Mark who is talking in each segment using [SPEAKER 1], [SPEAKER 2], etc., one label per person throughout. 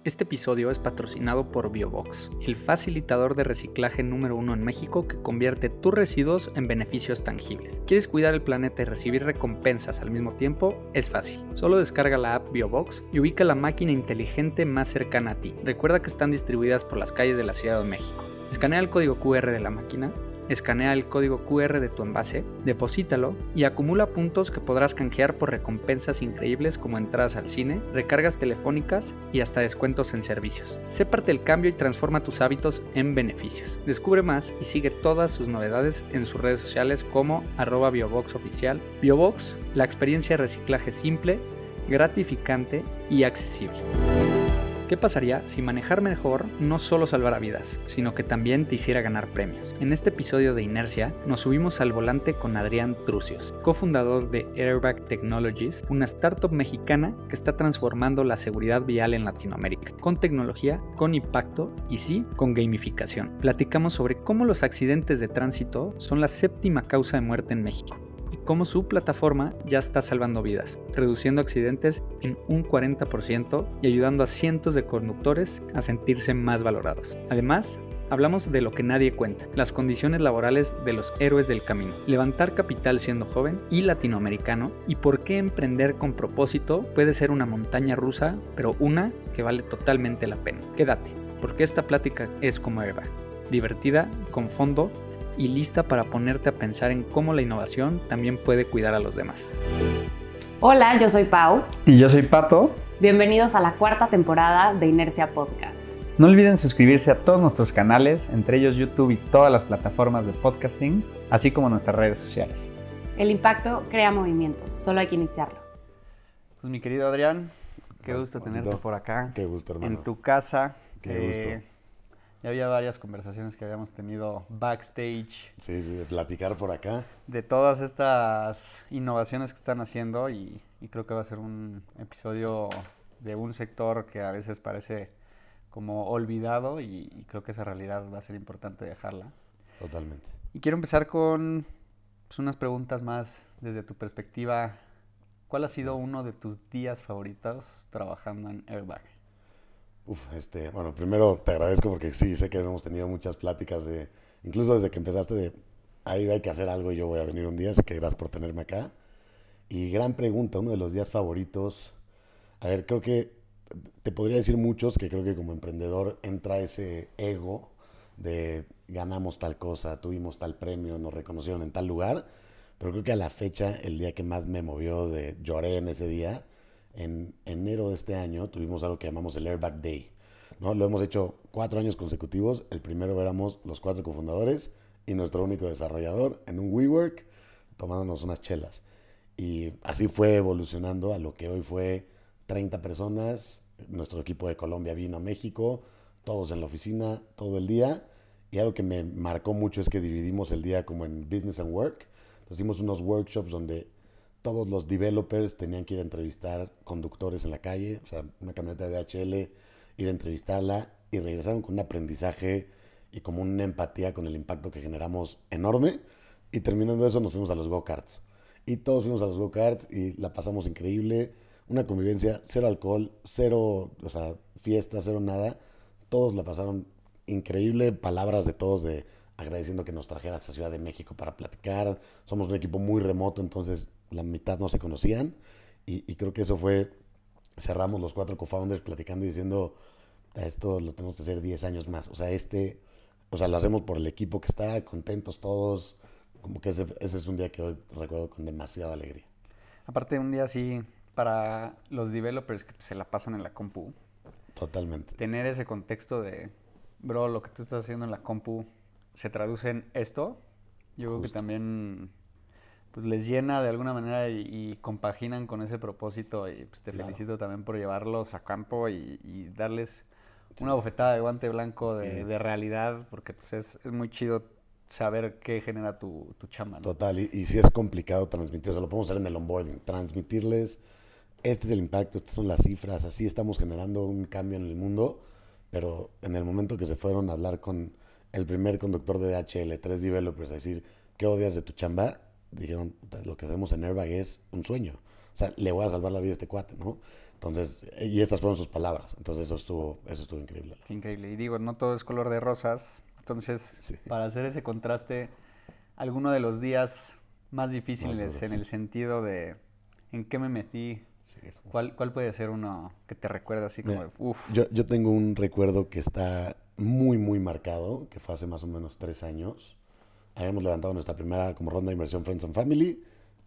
[SPEAKER 1] Este episodio es patrocinado por Biobox, el facilitador de reciclaje número 1 en México que convierte tus residuos en beneficios tangibles. ¿Quieres cuidar el planeta y recibir recompensas al mismo tiempo? Es fácil. Solo descarga la app Biobox y ubica la máquina inteligente más cercana a ti. Recuerda que están distribuidas por las calles de la Ciudad de México. Escanea el código QR de la máquina, escanea el código QR de tu envase, deposítalo y acumula puntos que podrás canjear por recompensas increíbles como entradas al cine, recargas telefónicas y hasta descuentos en servicios. Sé parte del cambio y transforma tus hábitos en beneficios. Descubre más y sigue todas sus novedades en sus redes sociales como @bioboxoficial. Biobox, la experiencia de reciclaje simple, gratificante y accesible. ¿Qué pasaría si manejar mejor no solo salvara vidas, sino que también te hiciera ganar premios? En este episodio de Inercia nos subimos al volante con Adrián Trucios, cofundador de Airbag Technologies, una startup mexicana que está transformando la seguridad vial en Latinoamérica, con tecnología, con impacto y sí, con gamificación. Platicamos sobre cómo los accidentes de tránsito son la 7ª causa de muerte en México y cómo su plataforma ya está salvando vidas, reduciendo accidentes en un 40% y ayudando a cientos de conductores a sentirse más valorados. Además, hablamos de lo que nadie cuenta, las condiciones laborales de los héroes del camino, levantar capital siendo joven y latinoamericano y por qué emprender con propósito puede ser una montaña rusa, pero una que vale totalmente la pena. Quédate, porque esta plática es como Airbag, divertida, con fondo y lista para ponerte a pensar en cómo la innovación también puede cuidar a los demás.
[SPEAKER 2] Hola, yo soy Pau.
[SPEAKER 3] Y yo soy Pato.
[SPEAKER 2] Bienvenidos a la 4ª temporada de Inercia Podcast.
[SPEAKER 3] No olviden suscribirse a todos nuestros canales, entre ellos YouTube y todas las plataformas de podcasting, así como nuestras redes sociales.
[SPEAKER 2] El impacto crea movimiento, solo hay que iniciarlo.
[SPEAKER 3] Pues mi querido Adrián, qué gusto tenerte por acá.
[SPEAKER 4] Qué gusto, hermano.
[SPEAKER 3] En tu casa.
[SPEAKER 4] Qué gusto.
[SPEAKER 3] Ya había varias conversaciones que habíamos tenido backstage.
[SPEAKER 4] Sí, de platicar por acá.
[SPEAKER 3] De todas estas innovaciones que están haciendo y creo que va a ser un episodio de un sector que a veces parece como olvidado y creo que esa realidad va a ser importante dejarla.
[SPEAKER 4] Totalmente.
[SPEAKER 3] Y quiero empezar con unas preguntas más desde tu perspectiva. ¿Cuál ha sido uno de tus días favoritos trabajando en Airbag?
[SPEAKER 4] Bueno, primero te agradezco porque sí, sé que hemos tenido muchas pláticas incluso desde que empezaste ahí hay que hacer algo y yo voy a venir un día, así que gracias por tenerme acá. Y gran pregunta, uno de los días favoritos, a ver, creo que te podría decir muchos, que creo que como emprendedor entra ese ego de ganamos tal cosa, tuvimos tal premio, nos reconocieron en tal lugar, pero creo que a la fecha, el día que más me movió, lloré en ese día, en enero de este año tuvimos algo que llamamos el Airbag Day, ¿no? Lo hemos hecho 4 años consecutivos. El primero éramos los 4 cofundadores y nuestro único desarrollador en un WeWork tomándonos unas chelas. Y así fue evolucionando a lo que hoy fue 30 personas. Nuestro equipo de Colombia vino a México, todos en la oficina, todo el día. Y algo que me marcó mucho es que dividimos el día como en Business and Work. Entonces hicimos unos workshops donde todos los developers tenían que ir a entrevistar conductores en la calle, o sea, una camioneta de DHL, ir a entrevistarla y regresaron con un aprendizaje y como una empatía con el impacto que generamos enorme. Y terminando eso nos fuimos a los go-karts. Y todos fuimos a los go-karts y la pasamos increíble. Una convivencia, 0 alcohol, 0, fiesta, 0 nada. Todos la pasaron increíble. Palabras de todos agradeciendo que nos trajeras a Ciudad de México para platicar. Somos un equipo muy remoto, entonces la mitad no se conocían y creo que eso fue, cerramos los 4 co-founders platicando y diciendo, esto lo tenemos que hacer 10 años más, lo hacemos por el equipo que está, contentos todos, como que ese es un día que hoy recuerdo con demasiada alegría.
[SPEAKER 3] Aparte un día así, para los developers que se la pasan en la compu.
[SPEAKER 4] Totalmente.
[SPEAKER 3] Tener ese contexto de, bro, lo que tú estás haciendo en la compu se traduce en esto, yo creo que también pues les llena de alguna manera y compaginan con ese propósito y pues te felicito también por llevarlos a campo y darles una bofetada de guante blanco de realidad, porque pues es muy chido saber qué genera tu chamba, ¿no?
[SPEAKER 4] Total, y sí es complicado transmitir, lo podemos hacer en el onboarding, transmitirles, este es el impacto, estas son las cifras, así estamos generando un cambio en el mundo, pero en el momento que se fueron a hablar con el primer conductor de DHL, 3 developers, a decir, ¿qué odias de tu chamba? dijeron, lo que hacemos en Airbag es un sueño. O sea, le voy a salvar la vida a este cuate, ¿no? Entonces, y estas fueron sus palabras. Entonces, eso estuvo increíble.
[SPEAKER 3] Qué increíble. Y digo, no todo es color de rosas. Entonces,
[SPEAKER 4] Sí.
[SPEAKER 3] para hacer ese contraste, alguno de los días más difíciles
[SPEAKER 4] Más duros.
[SPEAKER 3] en el sentido de en qué me metí,
[SPEAKER 4] Sí.
[SPEAKER 3] ¿cuál puede ser uno que te recuerda así como
[SPEAKER 4] Mira,
[SPEAKER 3] de, uff?
[SPEAKER 4] yo tengo un recuerdo que está muy, muy marcado, que fue hace más o menos 3 años. Habíamos levantado nuestra primera como ronda de inversión Friends and Family.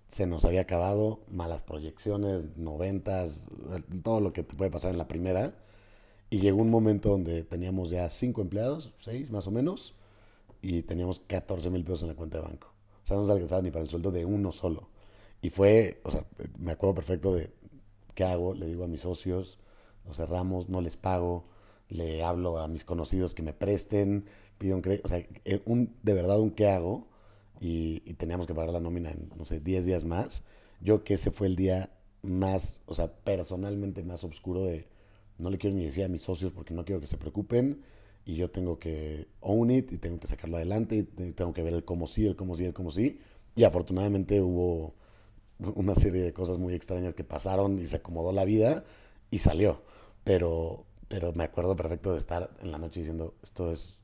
[SPEAKER 4] Se nos había acabado, malas proyecciones, noventas, todo lo que te puede pasar en la primera. Y llegó un momento donde teníamos ya 5 empleados, 6 más o menos, y teníamos 14,000 pesos en la cuenta de banco. O sea, no nos alcanzaba ni para el sueldo de uno solo. Y fue, o sea, me acuerdo perfecto de qué hago, le digo a mis socios, lo cerramos, no les pago, le hablo a mis conocidos que me presten, pido un crédito, o sea, de verdad un qué hago, y teníamos que pagar la nómina en, no sé, 10 días más. Yo que ese fue el día más, o sea, personalmente más oscuro de, no le quiero ni decir a mis socios porque no quiero que se preocupen, y yo tengo que own it, y tengo que sacarlo adelante, y tengo que ver el cómo sí, el cómo sí, el cómo sí, y afortunadamente hubo una serie de cosas muy extrañas que pasaron y se acomodó la vida y salió. Pero me acuerdo perfecto de estar en la noche diciendo, esto es,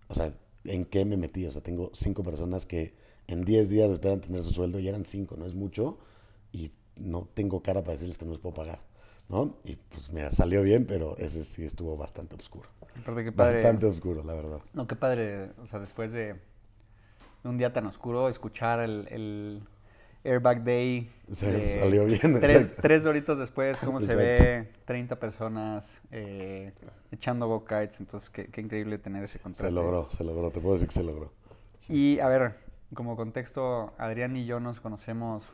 [SPEAKER 4] o sea, ¿en qué me metí? O sea, tengo 5 personas que en 10 días esperan tener su sueldo y eran 5, no es mucho, y no tengo cara para decirles que no les puedo pagar, ¿no? Y pues mira, salió bien, pero ese sí estuvo bastante oscuro.
[SPEAKER 3] Aparte, qué padre.
[SPEAKER 4] Bastante oscuro, la verdad.
[SPEAKER 3] No, qué padre, o sea, después de un día tan oscuro, escuchar el Airbag Day.
[SPEAKER 4] Salió bien.
[SPEAKER 3] Tres doritos después, cómo se
[SPEAKER 4] Exacto.
[SPEAKER 3] ve 30 personas echando go-kites. Entonces, qué increíble tener ese contraste.
[SPEAKER 4] Se logró, te puedo decir que se logró.
[SPEAKER 3] Y a ver, como contexto, Adrián y yo nos conocemos,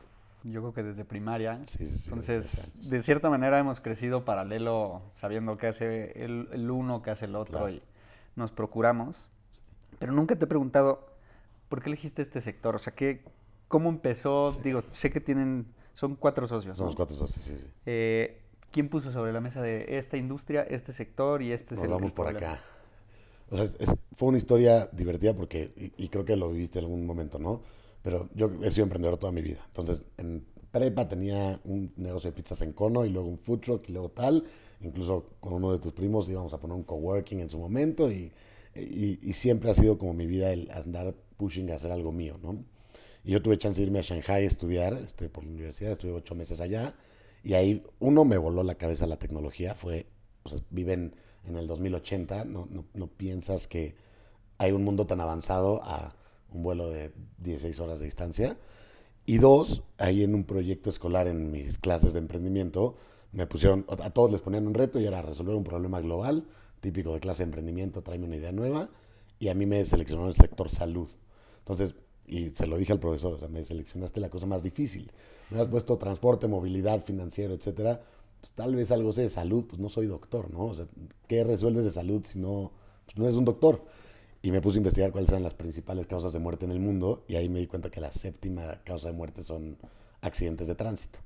[SPEAKER 3] yo creo que desde primaria.
[SPEAKER 4] Sí, desde hace
[SPEAKER 3] Entonces,
[SPEAKER 4] años.
[SPEAKER 3] de cierta manera hemos crecido paralelo, sabiendo qué hace el uno, qué hace el otro,
[SPEAKER 4] Claro.
[SPEAKER 3] y nos procuramos. Pero nunca te he preguntado, ¿por qué elegiste este sector? O sea, ¿cómo empezó?
[SPEAKER 4] Sí.
[SPEAKER 3] Digo, sé que son 4 socios, ¿no?
[SPEAKER 4] Somos 4 socios, sí.
[SPEAKER 3] ¿Quién puso sobre la mesa de esta industria, este sector y este es
[SPEAKER 4] Nos
[SPEAKER 3] el
[SPEAKER 4] vamos por
[SPEAKER 3] problema?
[SPEAKER 4] acá. O sea, fue una historia divertida porque, y creo que lo viviste en algún momento, ¿no? Pero yo he sido emprendedor toda mi vida. Entonces, en prepa tenía un negocio de pizzas en cono y luego un food truck y luego tal. Incluso con uno de tus primos íbamos a poner un coworking en su momento y siempre ha sido como mi vida el andar pushing a hacer algo mío, ¿no? Y yo tuve chance de irme a Shanghai a estudiar por la universidad, estuve 8 meses allá y ahí me voló la cabeza la tecnología, o sea, viven en el 2080, no piensas que hay un mundo tan avanzado a un vuelo de 16 horas de distancia. Y 2, ahí en un proyecto escolar en mis clases de emprendimiento, me pusieron, a todos les ponían un reto y era resolver un problema global, típico de clase de emprendimiento, tráeme una idea nueva, y a mí me seleccionó en el sector salud. Entonces, y se lo dije al profesor, o sea, me seleccionaste la cosa más difícil. Me has puesto transporte, movilidad, financiero, etcétera. Pues tal vez algo sé de salud, pues no soy doctor, ¿no? O sea, ¿qué resuelves de salud si no, pues no eres un doctor? Y me puse a investigar cuáles eran las principales causas de muerte en el mundo y ahí me di cuenta que la 7ª causa de muerte son accidentes de tránsito.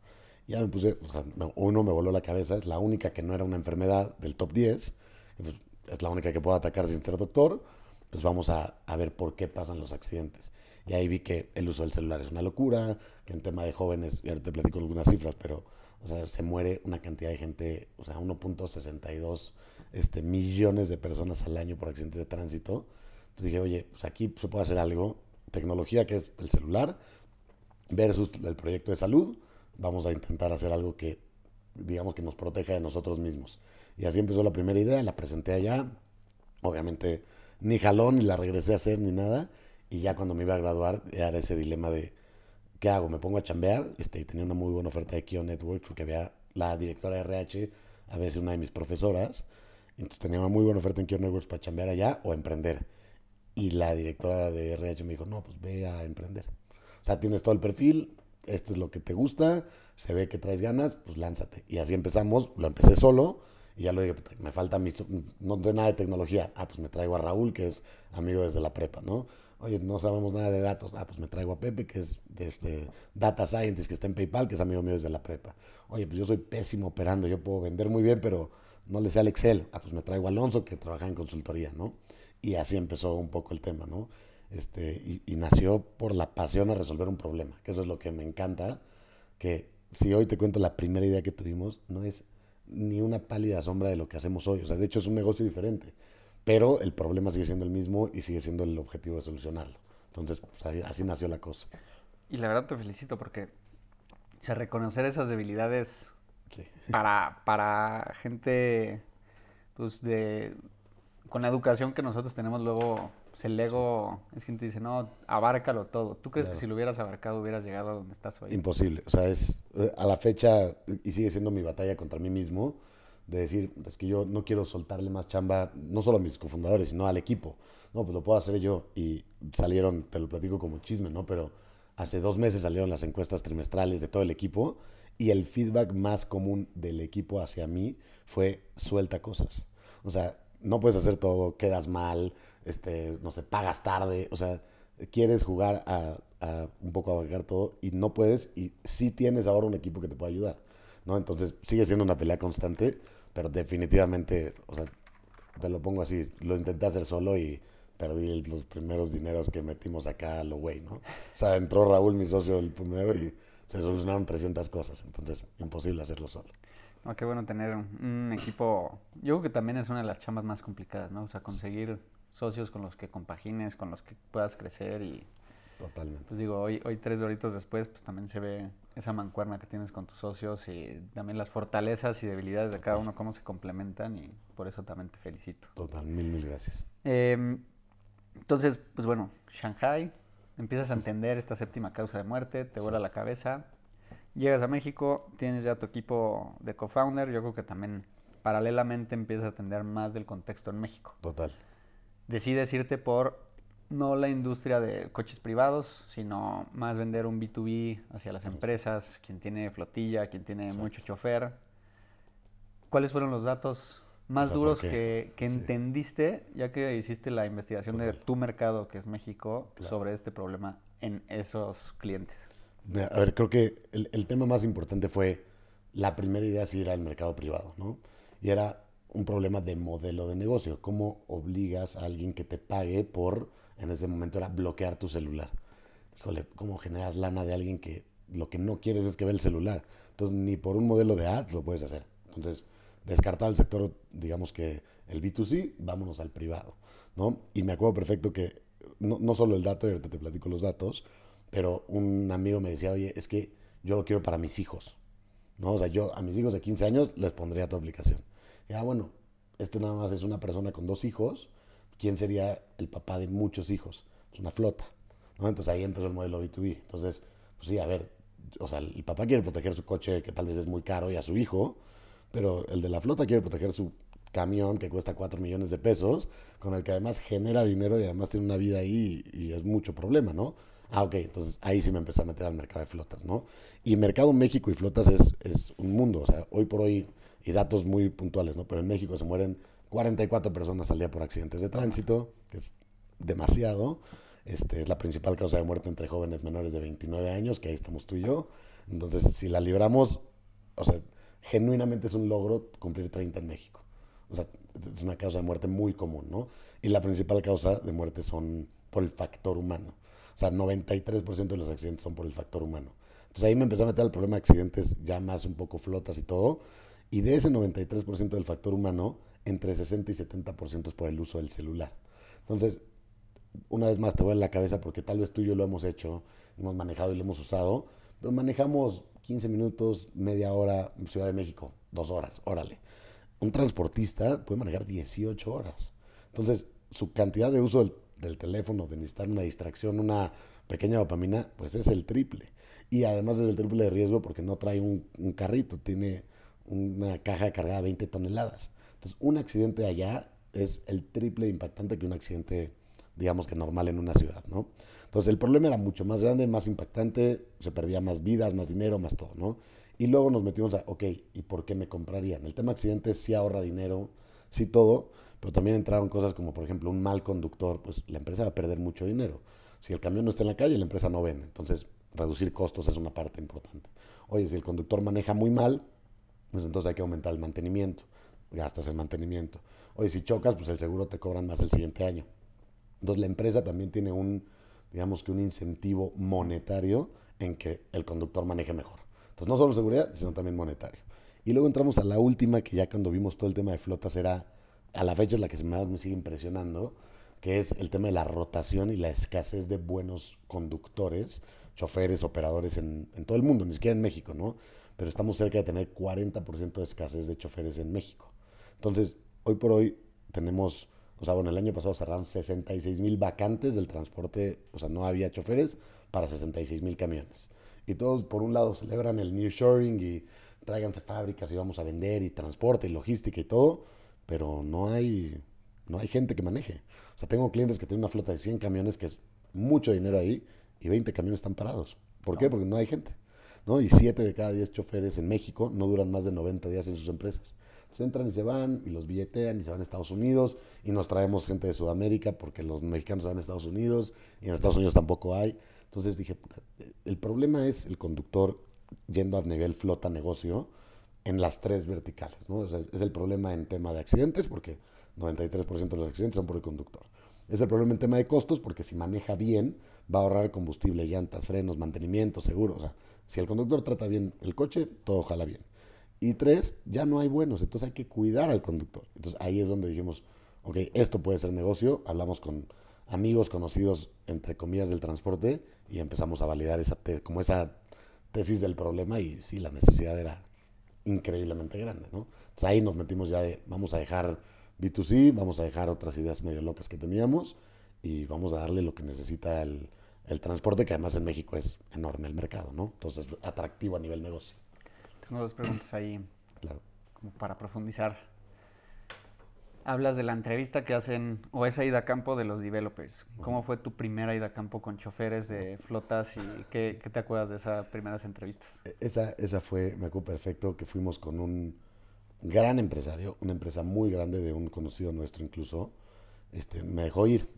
[SPEAKER 4] Ya me puse, o sea, uno me voló la cabeza, es la única que no era una enfermedad del top 10, pues es la única que puedo atacar sin ser doctor, pues vamos a ver por qué pasan los accidentes. Y ahí vi que el uso del celular es una locura, que en tema de jóvenes, y ahorita te platico algunas cifras, pero o sea, se muere una cantidad de gente, o sea, 1.62 millones de personas al año por accidentes de tránsito. Entonces dije, oye, pues aquí se puede hacer algo, tecnología que es el celular versus el proyecto de salud, vamos a intentar hacer algo que, digamos, que nos proteja de nosotros mismos. Y así empezó la primera idea, la presenté allá, obviamente ni jalón, ni la regresé a hacer, ni nada, y ya cuando me iba a graduar era ese dilema de, ¿qué hago? ¿Me pongo a chambear? Y tenía una muy buena oferta de Kio Networks porque había la directora de RH, a veces una de mis profesoras, entonces tenía una muy buena oferta en Kio Networks para chambear allá o emprender. Y la directora de RH me dijo, no, pues ve a emprender. O sea, tienes todo el perfil, esto es lo que te gusta, se ve que traes ganas, pues lánzate. Y así empezamos, lo empecé solo y ya lo dije, me falta, no sé nada de tecnología. Ah, pues me traigo a Raúl, que es amigo desde la prepa, ¿no? Oye, no sabemos nada de datos. Ah, pues me traigo a Pepe, que es de Data Scientist, que está en PayPal, que es amigo mío desde la prepa. Oye, pues yo soy pésimo operando, yo puedo vender muy bien, pero no le sé al Excel. Ah, pues me traigo a Alonso, que trabaja en consultoría, ¿no? Y así empezó un poco el tema, ¿no? y nació por la pasión a resolver un problema, que eso es lo que me encanta, que si hoy te cuento la primera idea que tuvimos, no es ni una pálida sombra de lo que hacemos hoy. O sea, de hecho es un negocio diferente, pero el problema sigue siendo el mismo y sigue siendo el objetivo de solucionarlo. Entonces, pues, así nació la cosa.
[SPEAKER 3] Y la verdad te felicito porque reconocer esas debilidades
[SPEAKER 4] Sí.
[SPEAKER 3] para gente pues con la educación que nosotros tenemos luego, pues el ego es quien te dice, no, abárcalo todo. ¿Tú crees
[SPEAKER 4] Claro.
[SPEAKER 3] que si lo hubieras abarcado hubieras llegado a donde estás hoy?
[SPEAKER 4] Imposible. O sea, es a la fecha, y sigue siendo mi batalla contra mí mismo, de decir, es que yo no quiero soltarle más chamba, no solo a mis cofundadores, sino al equipo. No, pues lo puedo hacer yo. Y salieron, te lo platico como chisme, ¿no? Pero hace 2 meses salieron las encuestas trimestrales de todo el equipo y el feedback más común del equipo hacia mí fue suelta cosas. O sea, no puedes hacer todo, quedas mal, no sé, pagas tarde, o sea, quieres jugar a un poco abarcar todo y no puedes, y sí tienes ahora un equipo que te puede ayudar, ¿no? Entonces sigue siendo una pelea constante, pero definitivamente, o sea, te lo pongo así, lo intenté hacer solo y perdí los primeros dineros que metimos acá a lo güey, ¿no? O sea, entró Raúl, mi socio, el primero y se solucionaron 300 cosas, entonces imposible hacerlo solo.
[SPEAKER 3] No, qué bueno tener un equipo. Yo creo que también es una de las chambas más complicadas, ¿no? O sea, conseguir socios con los que compagines, con los que puedas crecer y,
[SPEAKER 4] Totalmente.
[SPEAKER 3] pues digo, hoy 3 doritos después, pues también se ve esa mancuerna que tienes con tus socios y también las fortalezas y debilidades de cada uno, cómo se complementan y por eso también te felicito.
[SPEAKER 4] Total, mil gracias.
[SPEAKER 3] Entonces, pues bueno, Shanghai, empiezas a entender esta séptima causa de muerte, te vuela la cabeza, llegas a México, tienes ya tu equipo de co-founder, yo creo que también paralelamente empiezas a entender más del contexto en México.
[SPEAKER 4] Total.
[SPEAKER 3] Decides irte por no la industria de coches privados, sino más vender un B2B hacia las empresas, quien tiene flotilla, quien tiene mucho chofer. ¿Cuáles fueron los datos más duros que entendiste, ya que hiciste la investigación de tu mercado, que es México, sobre este problema en esos clientes?
[SPEAKER 4] Mira, a ver, creo que el tema más importante fue la primera idea, sí, era el mercado privado, ¿no? Y era un problema de modelo de negocio. ¿Cómo obligas a alguien que te pague por, en ese momento era bloquear tu celular? Híjole, ¿cómo generas lana de alguien que lo que no quieres es que ve el celular? Entonces, ni por un modelo de ads lo puedes hacer. Entonces, descartado el sector, digamos que el B2C, vámonos al privado, ¿no? Y me acuerdo perfecto que, no solo el dato, y ahorita te platico los datos, pero un amigo me decía, oye, es que yo lo quiero para mis hijos, ¿no? O sea, yo a mis hijos de 15 años les pondría tu aplicación. Y bueno, nada más es una persona con 2 hijos, ¿quién sería el papá de muchos hijos? Es una flota, ¿no? Entonces ahí empezó el modelo B2B. Entonces, pues sí, a ver, o sea, el papá quiere proteger su coche que tal vez es muy caro y a su hijo, pero el de la flota quiere proteger su camión que cuesta 4 millones de pesos, con el que además genera dinero y además tiene una vida ahí y es mucho problema, ¿no? Ok, entonces ahí sí me empecé a meter al mercado de flotas, ¿no? Y mercado México y flotas es un mundo, o sea, hoy por hoy, y datos muy puntuales, ¿no? Pero en México se mueren 44 personas al día por accidentes de tránsito, que es demasiado. Es la principal causa de muerte entre jóvenes menores de 29 años, que ahí estamos tú y yo. Entonces, si la libramos, o sea, genuinamente es un logro cumplir 30 en México. O sea, es una causa de muerte muy común, ¿no? Y la principal causa de muerte son por el factor humano. O sea, 93% de los accidentes son por el factor humano. Entonces ahí me empezó a meter el problema de accidentes ya más un poco flotas y todo. Y de ese 93% del factor humano, entre 60 y 70% es por el uso del celular. Entonces, una vez más te voy a la cabeza porque tal vez tú y yo lo hemos hecho, hemos manejado y lo hemos usado, pero manejamos 15 minutos, media hora, Ciudad de México, 2 horas, órale. Un transportista puede manejar 18 horas. Entonces, su cantidad de uso del teléfono, de necesitar una distracción, una pequeña dopamina, pues es el triple. Y además es el triple de riesgo porque no trae un carrito, tiene una caja cargada de 20 toneladas. Entonces, un accidente allá es el triple de impactante que un accidente, digamos que normal en una ciudad, ¿no? Entonces, el problema era mucho más grande, más impactante, se perdía más vidas, más dinero, más todo, ¿no? Y luego nos metimos a, ok, ¿y por qué me comprarían? El tema accidentes sí ahorra dinero, sí todo, pero también entraron cosas como, por ejemplo, un mal conductor, pues la empresa va a perder mucho dinero. Si el camión no está en la calle, la empresa no vende. Entonces, reducir costos es una parte importante. Oye, si el conductor maneja muy mal, pues entonces hay que aumentar el mantenimiento, gastas el mantenimiento. Oye, si chocas, pues el seguro te cobran más el siguiente año. Entonces la empresa también tiene digamos que un incentivo monetario en que el conductor maneje mejor. Entonces no solo seguridad, sino también monetario. Y luego entramos a la última, que ya cuando vimos todo el tema de flotas era, a la fecha es la que me sigue impresionando, que es el tema de la rotación y la escasez de buenos conductores, choferes, operadores en todo el mundo, ni siquiera en México, ¿no? Pero estamos cerca de tener 40% de escasez de choferes en México. Entonces, hoy por hoy tenemos, o sea, bueno, el año pasado cerraron 66,000 vacantes del transporte, o sea, no había choferes para 66,000 camiones. Y todos, por un lado, celebran el nearshoring y tráiganse fábricas y vamos a vender y transporte y logística y todo, pero no hay gente que maneje. O sea, tengo clientes que tienen una flota de 100 camiones, que es mucho dinero ahí, y 20 camiones están parados. ¿Por qué? Porque no hay gente, ¿no? Y 7 de cada 10 choferes en México no duran más de 90 días en sus empresas. Entonces entran y se van, y los billetean, y se van a Estados Unidos, y nos traemos gente de Sudamérica, porque los mexicanos se van a Estados Unidos, y en Estados Unidos tampoco hay. Entonces dije, el problema es el conductor yendo a nivel flota negocio en las 3 verticales, ¿no? O sea, es el problema en tema de accidentes, porque 93% de los accidentes son por el conductor. Es el problema en tema de costos, porque si maneja bien, va a ahorrar combustible, llantas, frenos, mantenimiento, seguro. O sea, si el conductor trata bien el coche, todo jala bien. Y 3, ya no hay buenos, entonces hay que cuidar al conductor. Entonces ahí es donde dijimos, ok, esto puede ser negocio. Hablamos con amigos conocidos, entre comillas, del transporte, y empezamos a validar esa tesis del problema, y sí, la necesidad era increíblemente grande, ¿no? Entonces ahí nos metimos ya de, vamos a dejar B2C, vamos a dejar otras ideas medio locas que teníamos, y vamos a darle lo que necesita el transporte, que además en México es enorme el mercado, ¿no? Entonces es atractivo a nivel negocio.
[SPEAKER 3] Tengo 2 preguntas ahí,
[SPEAKER 4] Claro.
[SPEAKER 3] como para profundizar. Hablas de la entrevista que hacen, o esa ida a campo de los developers. ¿Cómo fue tu primera ida a campo con choferes de flotas y qué te acuerdas de esas primeras entrevistas?
[SPEAKER 4] Esa fue, me acuerdo perfecto, que fuimos con un gran empresario, una empresa muy grande de un conocido nuestro incluso. Me dejó ir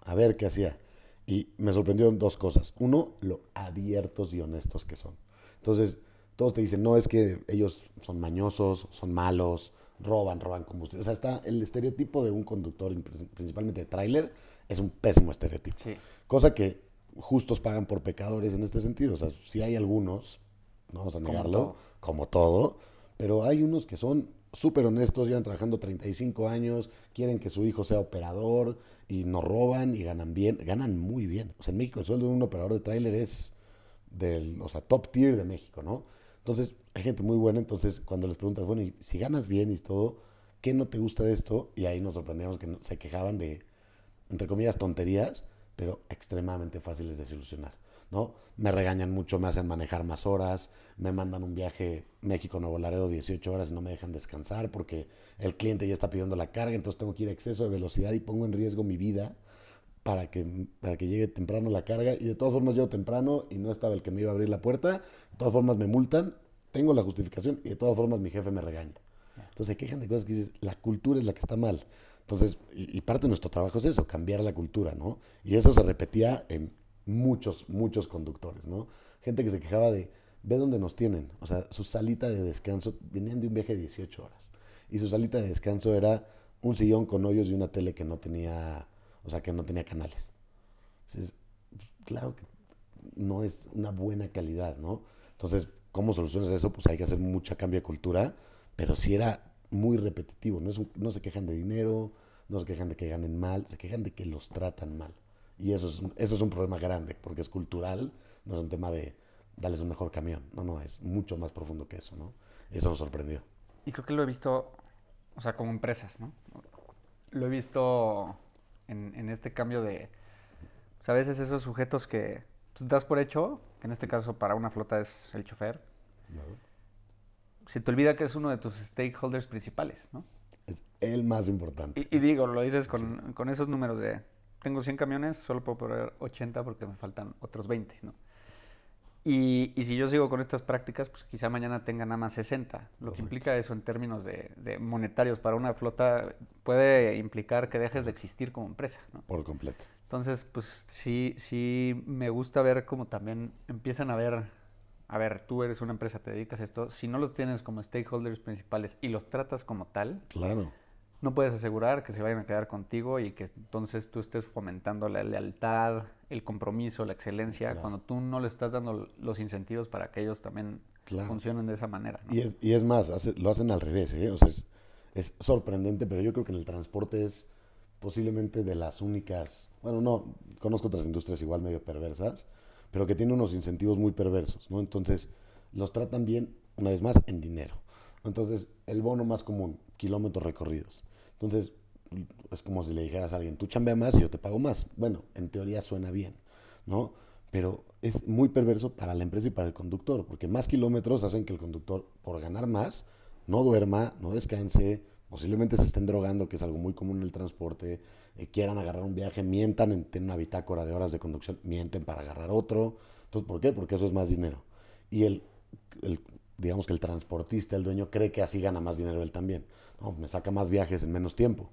[SPEAKER 4] a ver qué hacía. Y me sorprendieron 2 cosas. Uno, lo abiertos y honestos que son. Entonces, todos te dicen, no, es que ellos son mañosos, son malos, roban combustible. O sea, está el estereotipo de un conductor, principalmente de tráiler, es un pésimo estereotipo.
[SPEAKER 3] Sí.
[SPEAKER 4] Cosa que justos pagan por pecadores en este sentido. O sea, sí hay algunos, no vamos a negarlo, como todo, pero hay unos que son súper honestos, llevan trabajando 35 años, quieren que su hijo sea operador y no roban y ganan bien, ganan muy bien. O sea, en México el sueldo de un operador de tráiler es top tier de México, ¿no? Entonces, hay gente muy buena. Entonces, cuando les preguntas, bueno, y si ganas bien y todo, ¿qué no te gusta de esto? Y ahí nos sorprendíamos que se quejaban de, entre comillas, tonterías, pero extremadamente fáciles de solucionar, ¿no? Me regañan mucho, me hacen manejar más horas, me mandan un viaje México-Nuevo Laredo 18 horas y no me dejan descansar porque el cliente ya está pidiendo la carga, entonces tengo que ir a exceso de velocidad y pongo en riesgo mi vida para que llegue temprano la carga, y de todas formas llego temprano y no estaba el que me iba a abrir la puerta, de todas formas me multan, tengo la justificación y de todas formas mi jefe me regaña. Entonces se quejan de cosas que dices, la cultura es la que está mal. Entonces, y parte de nuestro trabajo es eso, cambiar la cultura, ¿no? Y eso se repetía en muchos conductores, ¿no? Gente que se quejaba de, ve dónde nos tienen. O sea, su salita de descanso, venían de un viaje de 18 horas. Y su salita de descanso era un sillón con hoyos y una tele que no tenía, o sea, que no tenía canales. Entonces, claro que no es una buena calidad, ¿no? Entonces, ¿cómo solucionas eso? Pues hay que hacer mucha cambio de cultura, pero sí era muy repetitivo. No se quejan de dinero, no se quejan de que ganen mal, se quejan de que los tratan mal. Y eso es un problema grande, porque es cultural, no es un tema de darles un mejor camión. No, es mucho más profundo que eso, ¿no? Eso nos sorprendió.
[SPEAKER 3] Y creo que lo he visto, o sea, como empresas, ¿no? Lo he visto en este cambio de, pues a veces esos sujetos que pues, das por hecho, que en este caso para una flota es el chofer,
[SPEAKER 4] Claro.
[SPEAKER 3] se te olvida que es uno de tus stakeholders principales, ¿no?
[SPEAKER 4] Es el más importante.
[SPEAKER 3] Y digo, lo dices con esos números de, tengo 100 camiones, solo puedo poner 80 porque me faltan otros 20, ¿no? Y si yo sigo con estas prácticas, pues quizá mañana tenga nada más 60. Lo
[SPEAKER 4] Correcto.
[SPEAKER 3] que implica eso en términos de monetarios para una flota puede implicar que dejes de existir como empresa, ¿no?
[SPEAKER 4] Por completo.
[SPEAKER 3] Entonces, pues sí me gusta ver cómo también empiezan a ver, tú eres una empresa, te dedicas a esto, si no los tienes como stakeholders principales y los tratas como tal,
[SPEAKER 4] Claro.
[SPEAKER 3] no puedes asegurar que se vayan a quedar contigo y que entonces tú estés fomentando la lealtad, el compromiso, la excelencia,
[SPEAKER 4] Claro.
[SPEAKER 3] cuando tú no le estás dando los incentivos para que ellos también
[SPEAKER 4] Claro.
[SPEAKER 3] funcionen de esa manera, ¿no?
[SPEAKER 4] Y es más, lo hacen al revés, ¿eh? O sea, es sorprendente, pero yo creo que en el transporte es posiblemente de las únicas, bueno, no, conozco otras industrias igual medio perversas, pero que tienen unos incentivos muy perversos, ¿no? Entonces, los tratan bien, una vez más, en dinero. Entonces, el bono más común, kilómetros recorridos. Entonces, es como si le dijeras a alguien, tú chambea más y yo te pago más. Bueno, en teoría suena bien, ¿no? Pero es muy perverso para la empresa y para el conductor, porque más kilómetros hacen que el conductor, por ganar más, no duerma, no descanse, posiblemente se estén drogando, que es algo muy común en el transporte, quieran agarrar un viaje, mientan en una bitácora de horas de conducción, mienten para agarrar otro. Entonces, ¿por qué? Porque eso es más dinero. Y el digamos que el transportista, el dueño, cree que así gana más dinero él también. No, me saca más viajes en menos tiempo.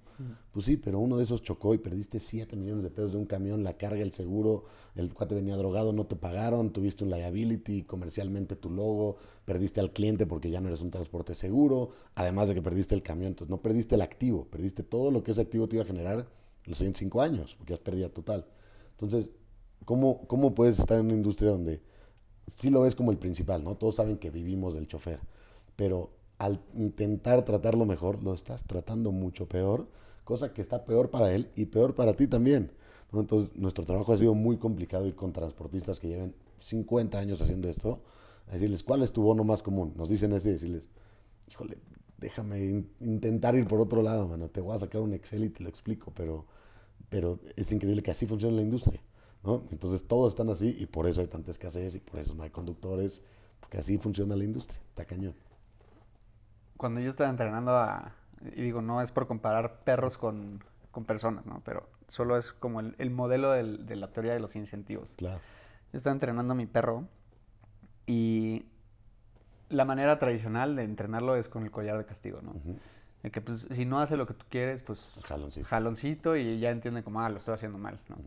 [SPEAKER 4] Pues sí, pero uno de esos chocó y perdiste 7 millones de pesos de un camión, la carga, el seguro, el cuate venía drogado, no te pagaron, tuviste un liability, comercialmente tu logo, perdiste al cliente porque ya no eres un transporte seguro, además de que perdiste el camión. Entonces no perdiste el activo, perdiste todo lo que ese activo te iba a generar los siguientes 5 años, porque has pérdida total. Entonces, ¿cómo puedes estar en una industria donde sí lo ves como el principal, ¿no? Todos saben que vivimos del chofer, pero al intentar tratarlo mejor, lo estás tratando mucho peor, cosa que está peor para él y peor para ti también, ¿no? Entonces, nuestro trabajo ha sido muy complicado ir con transportistas que lleven 50 años haciendo esto, a decirles, ¿cuál es tu bono más común? Nos dicen ese y decirles, híjole, déjame intentar ir por otro lado, mano, te voy a sacar un Excel y te lo explico, pero es increíble que así funciona la industria, ¿no? Entonces todos están así y por eso hay tanta escasez y por eso no hay conductores, porque así funciona la industria, está cañón.
[SPEAKER 3] Cuando yo estaba entrenando y digo, no es por comparar perros con personas, ¿no? Pero solo es como el modelo de la teoría de los incentivos.
[SPEAKER 4] Claro.
[SPEAKER 3] Yo estaba entrenando a mi perro y la manera tradicional de entrenarlo es con el collar de castigo, ¿no?
[SPEAKER 4] Ujú.
[SPEAKER 3] De que pues si no hace lo que tú quieres, pues
[SPEAKER 4] Jaloncito.
[SPEAKER 3] jaloncito y ya entiende como, lo estoy haciendo mal, ¿no?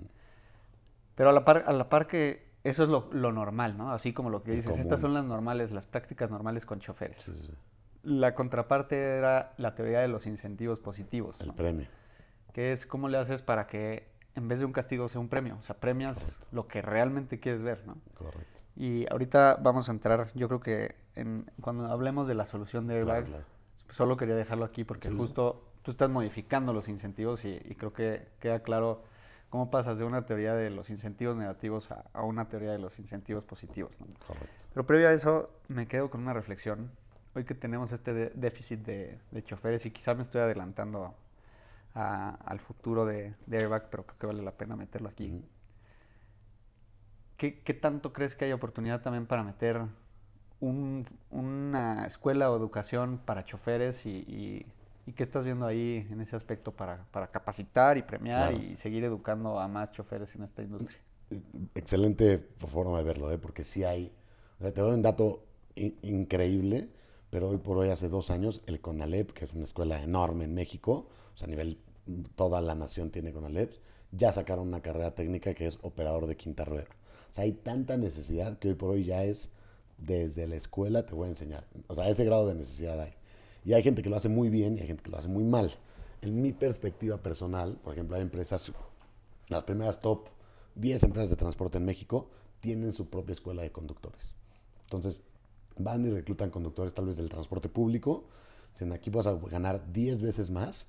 [SPEAKER 3] Pero a la par que eso es lo normal, ¿no? Así como lo que
[SPEAKER 4] El
[SPEAKER 3] dices,
[SPEAKER 4] común.
[SPEAKER 3] estas son las normales, las prácticas normales con choferes.
[SPEAKER 4] Sí, sí, sí.
[SPEAKER 3] La contraparte era la teoría de los incentivos positivos,
[SPEAKER 4] El
[SPEAKER 3] ¿no?
[SPEAKER 4] premio.
[SPEAKER 3] Que es cómo le haces para que en vez de un castigo sea un premio, o sea, premias
[SPEAKER 4] Correcto.
[SPEAKER 3] lo que realmente quieres ver, ¿no?
[SPEAKER 4] Correcto.
[SPEAKER 3] Y ahorita vamos a entrar, yo creo que cuando hablemos de la solución de
[SPEAKER 4] Claro,
[SPEAKER 3] Airbag,
[SPEAKER 4] claro.
[SPEAKER 3] solo quería dejarlo aquí porque
[SPEAKER 4] Sí, sí.
[SPEAKER 3] justo tú estás modificando los incentivos y creo que queda claro cómo pasas de una teoría de los incentivos negativos a una teoría de los incentivos positivos, ¿no?
[SPEAKER 4] Correcto.
[SPEAKER 3] Pero previo a eso, me quedo con una reflexión. Hoy que tenemos este déficit de choferes y quizá me estoy adelantando al futuro de Airbag, pero creo que vale la pena meterlo aquí.
[SPEAKER 4] Ujú.
[SPEAKER 3] ¿Qué tanto crees que hay oportunidad también para meter una escuela o educación para choferes y qué estás viendo ahí en ese aspecto para capacitar y premiar
[SPEAKER 4] Claro.
[SPEAKER 3] y seguir educando a más choferes en esta industria?
[SPEAKER 4] Excelente forma de verlo, ¿eh? Porque sí hay, o sea, te doy un dato increíble, pero hoy por hoy, hace 2 años, el CONALEP, que es una escuela enorme en México, o sea, a nivel, toda la nación tiene CONALEPs, ya sacaron una carrera técnica que es operador de quinta rueda. O sea, hay tanta necesidad que hoy por hoy ya es, desde la escuela te voy a enseñar. O sea, ese grado de necesidad hay. Y hay gente que lo hace muy bien y hay gente que lo hace muy mal. En mi perspectiva personal, por ejemplo, hay empresas, las primeras top 10 empresas de transporte en México tienen su propia escuela de conductores. Entonces, van y reclutan conductores tal vez del transporte público. Dicen, aquí vas a ganar 10 veces más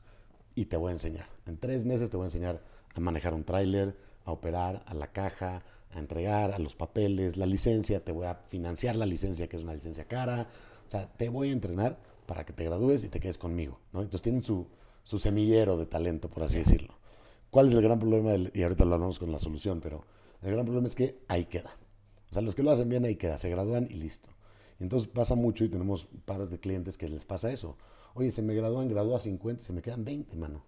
[SPEAKER 4] y te voy a enseñar. En 3 meses te voy a enseñar a manejar un tráiler, a operar, a la caja, a entregar, a los papeles, la licencia, te voy a financiar la licencia, que es una licencia cara. O sea, te voy a entrenar para que te gradúes y te quedes conmigo, ¿no? Entonces tienen su semillero de talento, por así decirlo. ¿Cuál es el gran problema? Y ahorita lo hablamos con la solución, pero el gran problema es que ahí queda. O sea, los que lo hacen bien ahí queda, se gradúan y listo. Y entonces pasa mucho y tenemos pares de clientes que les pasa eso. Oye, se me gradúa 50, se me quedan 20, mano.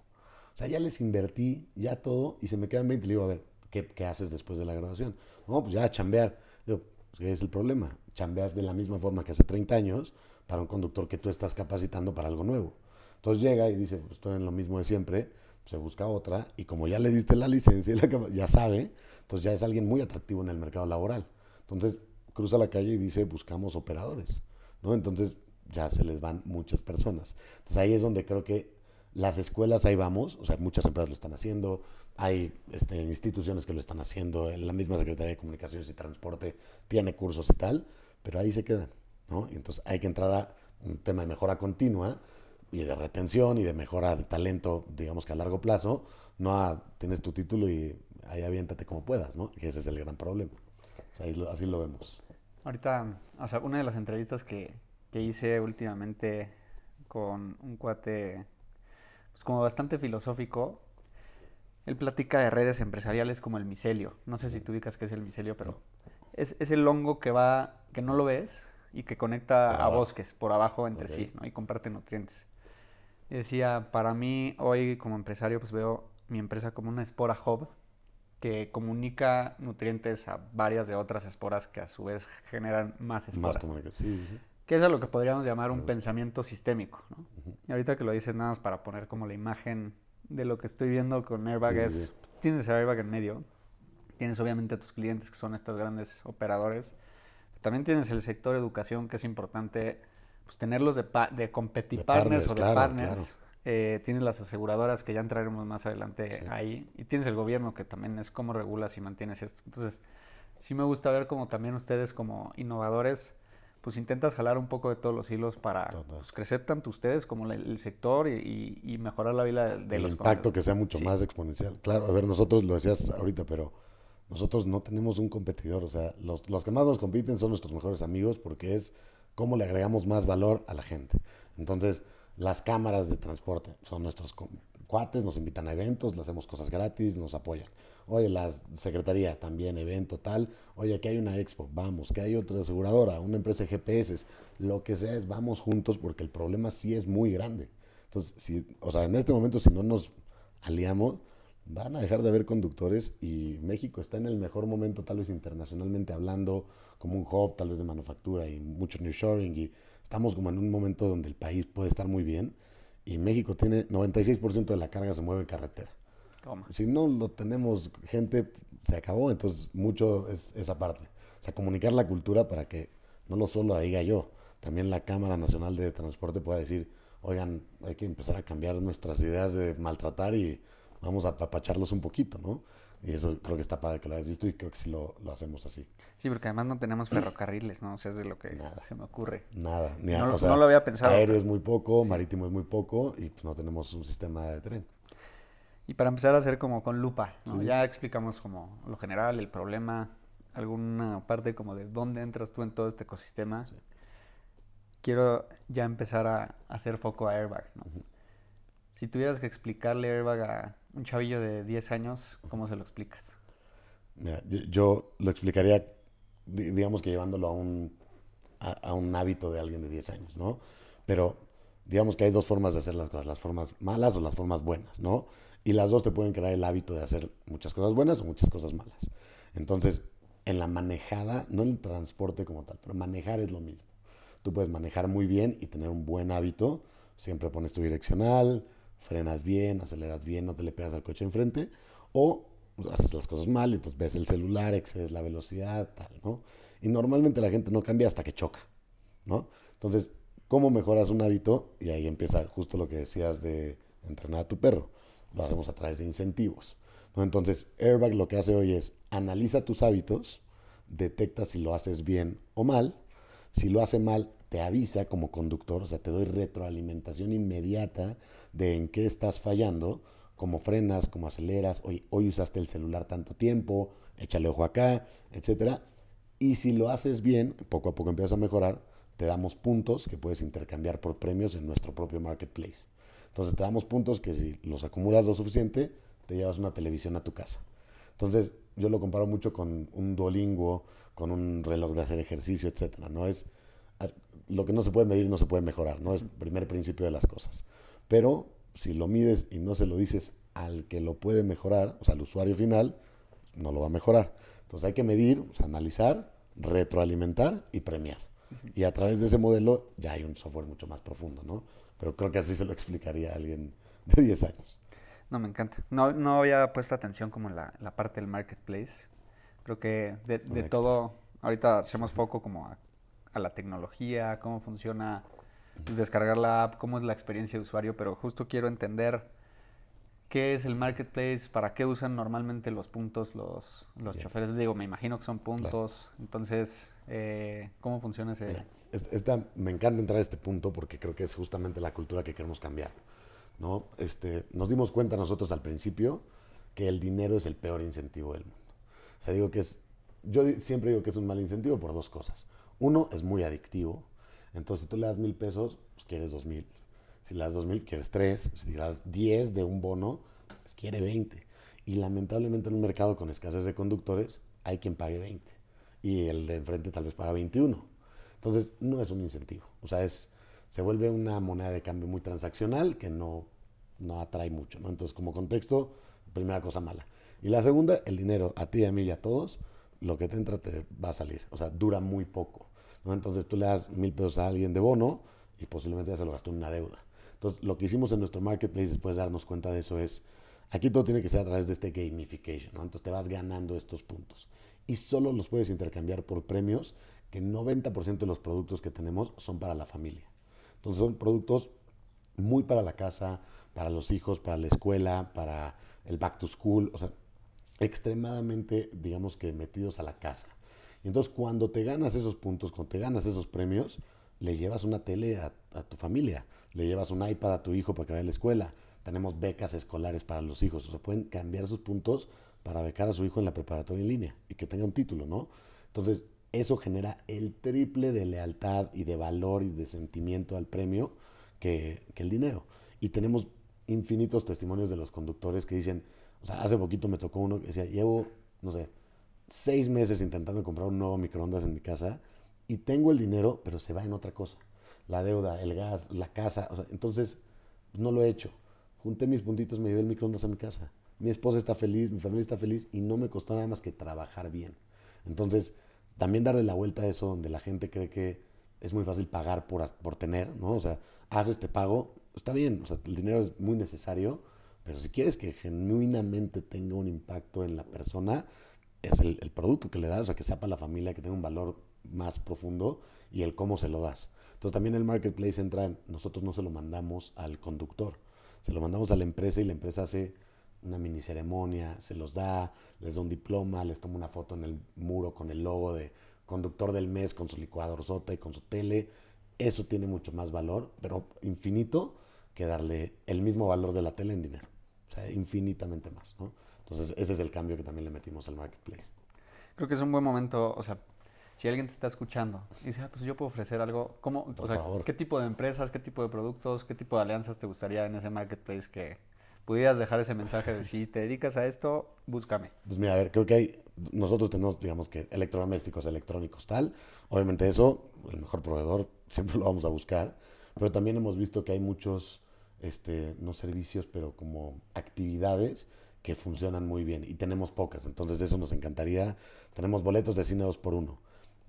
[SPEAKER 4] O sea, ya les invertí, ya todo, y se me quedan 20. Le digo, a ver, ¿qué haces después de la graduación? No, pues ya, chambear. Digo, pues, ¿qué es el problema? Chambeas de la misma forma que hace 30 años para un conductor que tú estás capacitando para algo nuevo. Entonces llega y dice, pues estoy en lo mismo de siempre, se busca otra, y como ya le diste la licencia, ya sabe, entonces ya es alguien muy atractivo en el mercado laboral. Entonces cruza la calle y dice, buscamos operadores, ¿no? Entonces ya se les van muchas personas. Entonces ahí es donde creo que Las escuelas, ahí vamos, o sea, muchas empresas lo están haciendo, hay instituciones que lo están haciendo, la misma Secretaría de Comunicaciones y Transporte tiene cursos y tal, pero ahí se quedan, ¿no? Y entonces hay que entrar a un tema de mejora continua y de retención y de mejora de talento, digamos que a largo plazo, no tienes tu título y ahí aviéntate como puedas, ¿no? Que ese es el gran problema. O sea, así lo vemos.
[SPEAKER 3] Ahorita, o sea, una de las entrevistas que hice últimamente con un cuate, pues como bastante filosófico, él platica de redes empresariales como el micelio. No sé si tú ubicas qué es el micelio, pero es el hongo que no lo ves y que conecta a bosques por abajo entre sí, ¿no? Y comparte nutrientes. Y decía, para mí hoy como empresario, pues veo mi empresa como una espora hub que comunica nutrientes a varias de otras esporas que a su vez generan más esporas.
[SPEAKER 4] Más comunicación, sí.
[SPEAKER 3] Que es a lo que podríamos llamar un pensamiento sistémico, ¿no? Y ahorita que lo dices nada más para poner como la imagen de lo que estoy viendo con Airbag tienes a Airbag en medio, tienes obviamente a tus clientes que son estos grandes operadores, también tienes el sector educación que es importante pues, tenerlos de competi partners o de partners. Claro. Tienes las aseguradoras que ya entraremos más adelante ahí y tienes el gobierno que también es cómo regulas y mantienes esto. Entonces sí me gusta ver como también ustedes como innovadores pues intentas jalar un poco de todos los hilos para pues, crecer tanto ustedes como el sector y mejorar la vida de los
[SPEAKER 4] el impacto que sea mucho más exponencial. Claro, a ver, nosotros lo decías ahorita, pero nosotros no tenemos un competidor. O sea, los que más nos compiten son nuestros mejores amigos porque es cómo le agregamos más valor a la gente. Entonces, las cámaras de transporte son nuestros cuates, nos invitan a eventos, le hacemos cosas gratis, nos apoyan. Oye, la secretaría también, evento tal. Oye, aquí hay una expo, vamos. Que hay otra aseguradora, una empresa de GPS, lo que sea, vamos juntos porque el problema sí es muy grande. Entonces, o sea, en este momento si no nos aliamos, van a dejar de haber conductores y México está en el mejor momento, tal vez internacionalmente hablando, como un hub tal vez de manufactura y mucho nearshoring y estamos como en un momento donde el país puede estar muy bien y México tiene 96% de la carga se mueve en carretera.
[SPEAKER 3] Toma.
[SPEAKER 4] Si no lo tenemos gente, se acabó, entonces mucho es esa parte. O sea, comunicar la cultura para que no lo solo diga yo, también la Cámara Nacional de Transporte pueda decir, oigan, hay que empezar a cambiar nuestras ideas de maltratar y vamos a apapacharlos un poquito, ¿no? Y eso creo que está padre que lo hayas visto y creo que sí lo hacemos así.
[SPEAKER 3] Sí, porque además no tenemos ferrocarriles, ¿no? O sea, es de lo que se me ocurre.
[SPEAKER 4] Nada.
[SPEAKER 3] No, o sea, no lo había pensado.
[SPEAKER 4] Aéreo es muy poco, marítimo es muy poco y pues no tenemos un sistema de tren.
[SPEAKER 3] Y para empezar a hacer como con lupa, ¿no? Sí. Ya explicamos como lo general, el problema, alguna parte como de dónde entras tú en todo este ecosistema. Sí. Quiero ya empezar a hacer foco a Airbag, ¿no? Si tuvieras que explicarle Airbag a un chavillo de 10 años, ¿cómo se lo explicas?
[SPEAKER 4] Mira, yo lo explicaría, digamos que llevándolo a un hábito de alguien de 10 años, ¿no? Pero digamos que hay dos formas de hacer las cosas, las formas malas o las formas buenas, ¿no? Y las dos te pueden crear el hábito de hacer muchas cosas buenas o muchas cosas malas. Entonces, en la manejada, no en el transporte como tal, pero manejar es lo mismo. Tú puedes manejar muy bien y tener un buen hábito, siempre pones tu direccional, frenas bien, aceleras bien, no te le pegas al coche enfrente, o haces las cosas mal, entonces ves el celular, excedes la velocidad, tal, ¿no? Y normalmente la gente no cambia hasta que choca, ¿no? Entonces, ¿cómo mejoras un hábito? Y ahí empieza justo lo que decías de entrenar a tu perro. Lo hacemos a través de incentivos, ¿no? Entonces, Airbag lo que hace hoy es analiza tus hábitos, detecta si lo haces bien o mal. Si lo hace mal, te avisa como conductor, o sea, te doy retroalimentación inmediata de en qué estás fallando, cómo frenas, cómo aceleras, hoy usaste el celular tanto tiempo, échale ojo acá, etcétera. Y si lo haces bien, poco a poco empiezas a mejorar, te damos puntos que puedes intercambiar por premios en nuestro propio marketplace. Entonces te damos puntos que si los acumulas lo suficiente, te llevas una televisión a tu casa. Entonces yo lo comparo mucho con un Duolingo, con un reloj de hacer ejercicio, etcétera, ¿no? Es lo que no se puede medir no se puede mejorar, ¿no? Es el primer principio de las cosas. Pero si lo mides y no se lo dices al que lo puede mejorar, o sea, al usuario final, no lo va a mejorar. Entonces hay que medir, o sea, analizar, retroalimentar y premiar. Y a través de ese modelo ya hay un software mucho más profundo, ¿no? Pero creo que así se lo explicaría a alguien de 10 años.
[SPEAKER 3] No, me encanta. No había puesto atención como en la parte del marketplace. Creo que de todo, ahorita hacemos foco como a la tecnología, cómo funciona pues, descargar la app, cómo es la experiencia de usuario, pero justo quiero entender qué es el marketplace, para qué usan normalmente los puntos los choferes. Digo, me imagino que son puntos, entonces, ¿cómo funciona ese...?
[SPEAKER 4] Mira, me encanta entrar a este punto porque creo que es justamente la cultura que queremos cambiar, ¿no? Nos dimos cuenta nosotros al principio que el dinero es el peor incentivo del mundo. O sea, yo siempre digo que es un mal incentivo por dos cosas. Uno, es muy adictivo. Entonces, si tú le das 1,000 pesos, pues quieres 2,000. Si le das 2,000, quieres 3. Si le das 10 de un bono, pues quiere 20. Y lamentablemente en un mercado con escasez de conductores, hay quien pague 20. Y el de enfrente tal vez paga 21. Entonces, no es un incentivo. O sea, se vuelve una moneda de cambio muy transaccional que no atrae mucho, ¿no? Entonces, como contexto, primera cosa mala. Y la segunda, el dinero, a ti, a mí y a todos, lo que te entra te va a salir. O sea, dura muy poco, ¿no? Entonces, tú le das 1,000 pesos a alguien de bono y posiblemente ya se lo gastó en una deuda. Entonces, lo que hicimos en nuestro marketplace después de darnos cuenta de eso es, aquí todo tiene que ser a través de este gamification, ¿no? Entonces, te vas ganando estos puntos. Y solo los puedes intercambiar por premios, que 90% de los productos que tenemos son para la familia. Entonces, son productos muy para la casa, para los hijos, para la escuela, para el back to school, o sea, extremadamente, digamos que metidos a la casa. Y entonces cuando te ganas esos puntos, cuando te ganas esos premios, le llevas una tele a tu familia, le llevas un iPad a tu hijo para que vaya a la escuela, tenemos becas escolares para los hijos, o sea, pueden cambiar esos puntos para becar a su hijo en la preparatoria en línea y que tenga un título, ¿no? Entonces, eso genera el triple de lealtad y de valor y de sentimiento al premio que el dinero. Y tenemos infinitos testimonios de los conductores que dicen, o sea, hace poquito me tocó uno que decía, llevo, no sé, 6 meses intentando comprar un nuevo microondas en mi casa y tengo el dinero, pero se va en otra cosa. La deuda, el gas, la casa, o sea, entonces no lo he hecho. Junté mis puntitos, me llevé el microondas a mi casa. Mi esposa está feliz, mi familia está feliz y no me costó nada más que trabajar bien. Entonces, también darle la vuelta a eso, donde la gente cree que es muy fácil pagar por tener, ¿no? O sea, haz este pago, está bien, o sea, el dinero es muy necesario, pero si quieres que genuinamente tenga un impacto en la persona, es el producto que le das, o sea, que sea para la familia, que tenga un valor más profundo y el cómo se lo das. Entonces también el marketplace entra en, nosotros no se lo mandamos al conductor, se lo mandamos a la empresa y la empresa hace una mini ceremonia, se los da, les da un diploma, les toma una foto en el muro con el logo de conductor del mes, con su licuador sota y con su tele. Eso tiene mucho más valor, pero infinito, que darle el mismo valor de la tele en dinero. O sea, infinitamente más, ¿no? Entonces, ese es el cambio que también le metimos al marketplace.
[SPEAKER 3] Creo que es un buen momento, o sea, si alguien te está escuchando y dice, pues yo puedo ofrecer algo, ¿cómo?
[SPEAKER 4] Por
[SPEAKER 3] O sea,
[SPEAKER 4] favor.
[SPEAKER 3] ¿qué tipo de empresas, qué tipo de productos, qué tipo de alianzas te gustaría en ese marketplace que pudieras dejar ese mensaje de si te dedicas a esto, búscame?
[SPEAKER 4] Pues mira, a ver, creo que nosotros tenemos, digamos que electrodomésticos, electrónicos, tal. Obviamente eso, el mejor proveedor, siempre lo vamos a buscar. Pero también hemos visto que hay muchos, no servicios, pero como actividades que funcionan muy bien. Y tenemos pocas, entonces eso nos encantaría. Tenemos boletos de cine 2x1.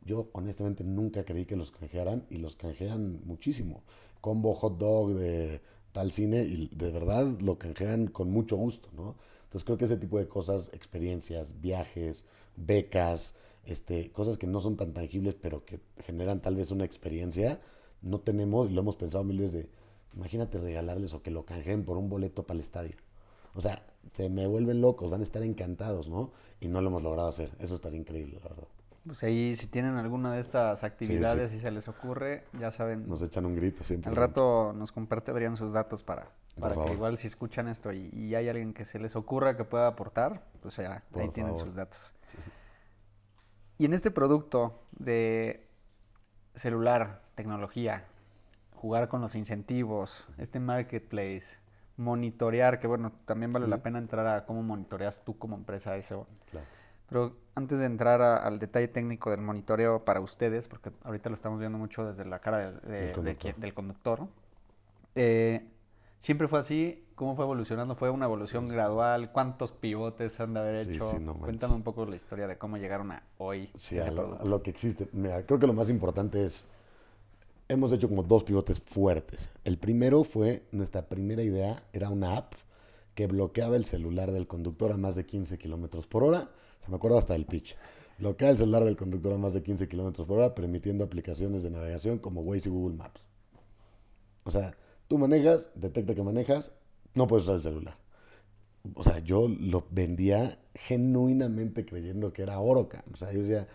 [SPEAKER 4] Yo honestamente nunca creí que los canjearan y los canjean muchísimo. Combo hot dog de tal cine y de verdad lo canjean con mucho gusto, ¿no? Entonces creo que ese tipo de cosas, experiencias, viajes, becas, cosas que no son tan tangibles pero que generan tal vez una experiencia, no tenemos, y lo hemos pensado mil veces, imagínate regalarles o que lo canjeen por un boleto para el estadio. O sea, se me vuelven locos, van a estar encantados, ¿no? Y no lo hemos logrado hacer, eso estaría increíble, la verdad.
[SPEAKER 3] Pues ahí, si tienen alguna de estas actividades
[SPEAKER 4] sí.
[SPEAKER 3] y se les ocurre, ya saben,
[SPEAKER 4] Nos echan un grito siempre.
[SPEAKER 3] al rato nos comparte Adrián sus datos para que
[SPEAKER 4] favor.
[SPEAKER 3] igual si escuchan esto y hay alguien que se les ocurra que pueda aportar, pues ya,
[SPEAKER 4] Por
[SPEAKER 3] ahí tienen
[SPEAKER 4] favor.
[SPEAKER 3] sus datos.
[SPEAKER 4] Sí.
[SPEAKER 3] Y en este producto de celular, tecnología, jugar con los incentivos, este marketplace, monitorear, que bueno, también vale
[SPEAKER 4] Sí.
[SPEAKER 3] la pena entrar a cómo monitoreas tú como empresa eso.
[SPEAKER 4] Claro.
[SPEAKER 3] Pero antes de entrar al detalle técnico del monitoreo para ustedes, porque ahorita lo estamos viendo mucho desde la cara del conductor, ¿siempre fue así? ¿Cómo fue evolucionando? ¿Fue una evolución gradual? ¿Cuántos pivotes han de haber
[SPEAKER 4] Sí,
[SPEAKER 3] hecho?
[SPEAKER 4] sí, no manches.
[SPEAKER 3] Cuéntame un poco la historia de cómo llegaron a hoy.
[SPEAKER 4] Sí,
[SPEAKER 3] ese
[SPEAKER 4] a
[SPEAKER 3] producto.
[SPEAKER 4] lo que existe. Mira, creo que lo más importante es, hemos hecho como 2 pivotes fuertes. El primero fue, nuestra primera idea era una app que bloqueaba el celular del conductor a más de 15 kilómetros por hora. Se me acuerdo hasta del pitch. Bloquea el celular del conductor a más de 15 kilómetros por hora, permitiendo aplicaciones de navegación como Waze y Google Maps. O sea, tú manejas, detecta que manejas, no puedes usar el celular. O sea, yo lo vendía genuinamente creyendo que era oro, cabrón. O sea, yo decía,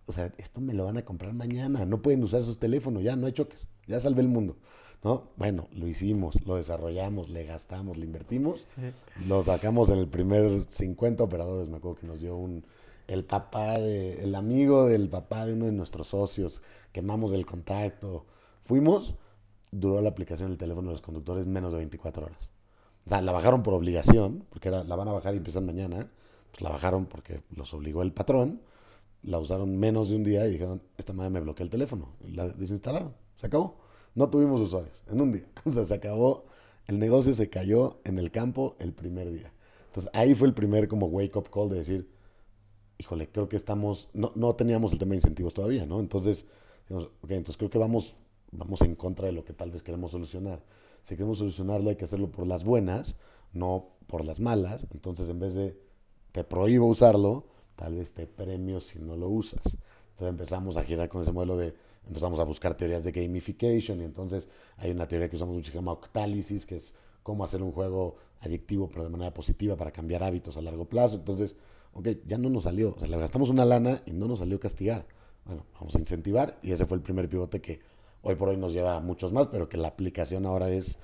[SPEAKER 4] o sea, esto me lo van a comprar mañana, no pueden usar sus teléfonos, ya no hay choques, ya salvé el mundo, ¿no? Bueno, lo hicimos, lo desarrollamos, le gastamos, le invertimos, lo sacamos en el primer 50 operadores, me acuerdo que nos dio el amigo del papá de uno de nuestros socios, quemamos el contacto, fuimos, duró la aplicación del teléfono de los conductores menos de 24 horas. O sea, la bajaron por obligación, porque la van a bajar y empiezan mañana, pues la bajaron porque los obligó el patrón, la usaron menos de un día y dijeron, esta madre me bloquea el teléfono. Y la desinstalaron. Se acabó. No tuvimos usuarios en un día. O sea, se acabó. El negocio se cayó en el campo el primer día. Entonces, ahí fue el primer como wake up call de decir, híjole, creo que estamos, no teníamos el tema de incentivos todavía, ¿no? Entonces, dijimos, ok, entonces creo que vamos en contra de lo que tal vez queremos solucionar. Si queremos solucionarlo hay que hacerlo por las buenas, no por las malas. Entonces, en vez de te prohíbo usarlo, tal vez te premio si no lo usas. Entonces empezamos a girar con ese modelo empezamos a buscar teorías de gamification y entonces hay una teoría que usamos mucho que se llama octálisis, que es cómo hacer un juego adictivo pero de manera positiva para cambiar hábitos a largo plazo. Entonces, ok, ya no nos salió, o sea, le gastamos una lana y no nos salió castigar. Bueno, vamos a incentivar y ese fue el primer pivote que hoy por hoy nos lleva a muchos más, pero que la aplicación ahora es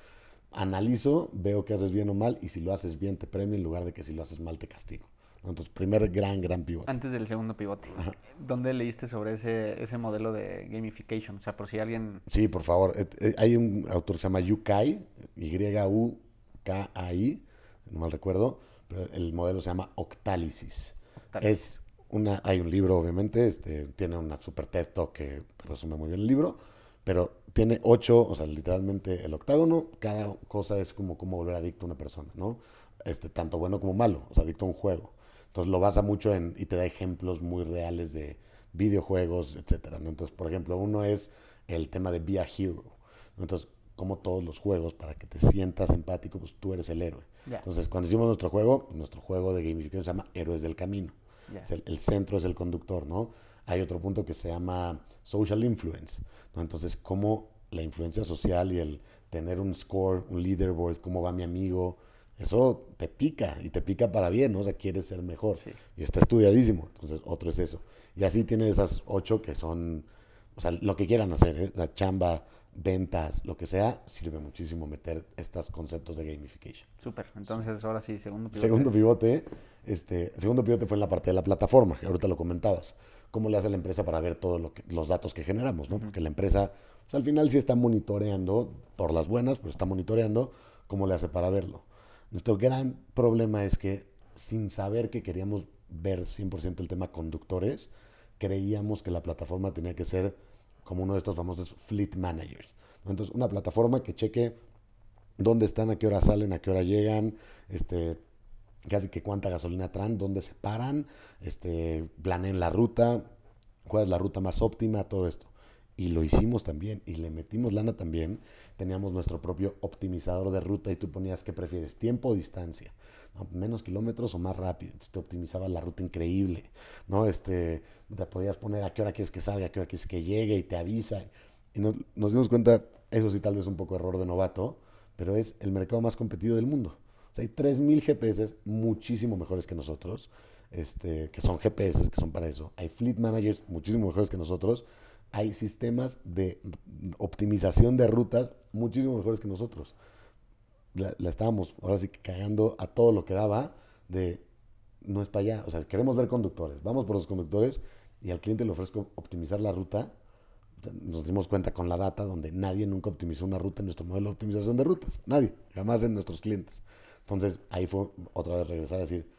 [SPEAKER 4] analizo, veo que haces bien o mal y si lo haces bien te premio en lugar de que si lo haces mal te castigo. Entonces, primer gran pivote.
[SPEAKER 3] Antes del segundo pivote,
[SPEAKER 4] Ajá.
[SPEAKER 3] ¿Dónde leíste sobre ese modelo de gamification? O sea, por si alguien...
[SPEAKER 4] Sí, por favor. Hay un autor que se llama Yukai, Yukai, no mal recuerdo, pero el modelo se llama Octálisis. Hay un libro, obviamente, tiene una super TED Talk que te resume muy bien el libro, pero tiene 8, o sea, literalmente el octágono, cada cosa es como cómo volver adicto a una persona, ¿no? Tanto bueno como malo, o sea, adicto a un juego. Entonces lo basa mucho y te da ejemplos muy reales de videojuegos, etcétera, ¿no? Entonces, por ejemplo, uno es el tema de Be a Hero, ¿no? Entonces, como todos los juegos, para que te sientas empático, pues tú eres el héroe.
[SPEAKER 3] Yeah.
[SPEAKER 4] Entonces, cuando hicimos nuestro juego de gamificación se llama Héroes del Camino.
[SPEAKER 3] Yeah.
[SPEAKER 4] O sea, el centro es el conductor, ¿no? Hay otro punto que se llama Social Influence, ¿no? Entonces, cómo la influencia social y el tener un score, un leaderboard, cómo va mi amigo, eso te pica y te pica para bien, ¿no? O sea, quieres ser mejor.
[SPEAKER 3] Sí.
[SPEAKER 4] Y está estudiadísimo. Entonces, otro es eso. Y así tiene esas 8 que son, o sea, lo que quieran hacer, ¿eh? La chamba, ventas, lo que sea, sirve muchísimo meter estos conceptos de gamification.
[SPEAKER 3] Súper. Entonces, ahora sí, segundo pivote.
[SPEAKER 4] Segundo pivote fue en la parte de la plataforma, que ahorita lo comentabas. ¿Cómo le hace la empresa para ver todos los datos que generamos, ¿no? Porque la empresa, pues, al final sí está monitoreando, por las buenas, pero está monitoreando cómo le hace para verlo. Nuestro gran problema es que sin saber que queríamos ver 100% el tema conductores, creíamos que la plataforma tenía que ser como uno de estos famosos fleet managers, ¿no? Entonces, una plataforma que cheque dónde están, a qué hora salen, a qué hora llegan, casi que cuánta gasolina traen, dónde se paran, planeen la ruta, cuál es la ruta más óptima, todo esto. Y lo hicimos también, y le metimos lana también. Teníamos nuestro propio optimizador de ruta y tú ponías qué prefieres, tiempo o distancia, ¿no? Menos kilómetros o más rápido. Entonces te optimizaba la ruta increíble, ¿no? Te podías poner a qué hora quieres que salga, a qué hora quieres que llegue y te avisa. Y nos dimos cuenta, eso sí tal vez un poco error de novato, pero es el mercado más competido del mundo. O sea, hay 3,000 GPS muchísimo mejores que nosotros, que son GPS, que son para eso. Hay fleet managers muchísimo mejores que nosotros. Hay sistemas de optimización de rutas muchísimo mejores que nosotros. La estábamos ahora sí cagando a todo lo que daba de no es para allá. O sea, queremos ver conductores. Vamos por los conductores y al cliente le ofrezco optimizar la ruta. Nos dimos cuenta con la data donde nadie nunca optimizó una ruta en nuestro modelo de optimización de rutas. Nadie, jamás en nuestros clientes. Entonces, ahí fue otra vez regresar a decir,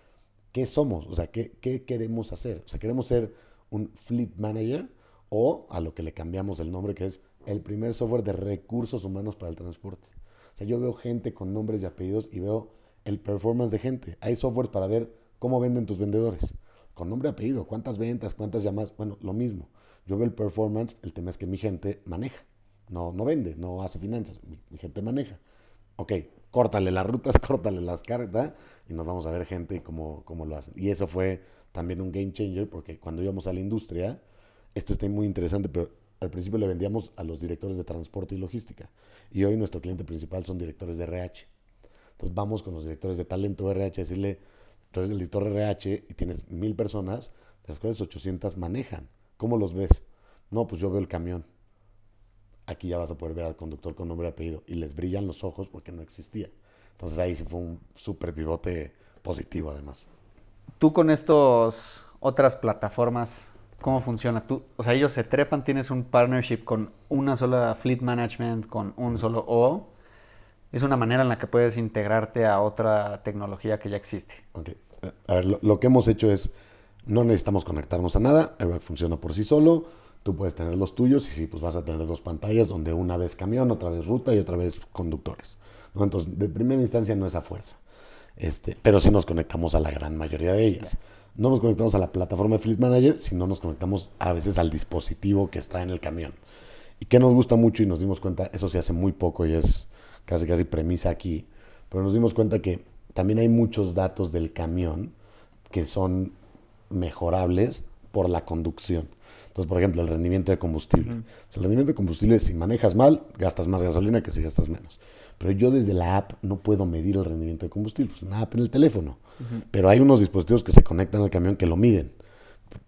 [SPEAKER 4] ¿qué somos? O sea, ¿qué queremos hacer? O sea, ¿queremos ser un fleet manager o a lo que le cambiamos el nombre, que es el primer software de recursos humanos para el transporte? O sea, yo veo gente con nombres y apellidos y veo el performance de gente. Hay softwares para ver cómo venden tus vendedores. Con nombre y apellido, cuántas ventas, cuántas llamadas. Bueno, lo mismo. Yo veo el performance, el tema es que mi gente maneja. No vende, no hace finanzas. Mi gente maneja. Ok, córtale las rutas, córtale las cartas y nos vamos a ver gente y cómo lo hacen. Y eso fue también un game changer porque cuando íbamos a la industria, esto está muy interesante, pero al principio le vendíamos a los directores de transporte y logística. Y hoy nuestro cliente principal son directores de RH. Entonces vamos con los directores de talento de RH a decirle, tú eres el director de RH y tienes 1000 personas, de las cuales 800 manejan. ¿Cómo los ves? No, pues yo veo el camión. Aquí ya vas a poder ver al conductor con nombre y apellido. Y les brillan los ojos porque no existía. Entonces ahí sí fue un súper pivote positivo además.
[SPEAKER 3] Tú con estos otras plataformas, ¿cómo funciona? O sea, ellos se trepan, tienes un partnership con una sola fleet management, con un solo O. Es una manera en la que puedes integrarte a otra tecnología que ya existe.
[SPEAKER 4] Okay. A ver, lo que hemos hecho es, no necesitamos conectarnos a nada, Airbag funciona por sí solo, tú puedes tener los tuyos y sí, pues vas a tener 2 pantallas donde una vez camión, otra vez ruta y otra vez conductores, ¿no? Entonces, de primera instancia no es a fuerza, pero sí nos conectamos a la gran mayoría de ellas. No nos conectamos a la plataforma de Fleet Manager, sino nos conectamos a veces al dispositivo que está en el camión. Y que nos gusta mucho y nos dimos cuenta, eso se hace muy poco y es casi premisa aquí, pero nos dimos cuenta que también hay muchos datos del camión que son mejorables por la conducción. Entonces, por ejemplo, el rendimiento de combustible. O sea, el rendimiento de combustible, si manejas mal, gastas más gasolina que si gastas menos. Pero yo desde la app no puedo medir el rendimiento de combustible. Es una app en el teléfono. Pero hay unos dispositivos que se conectan al camión que lo miden.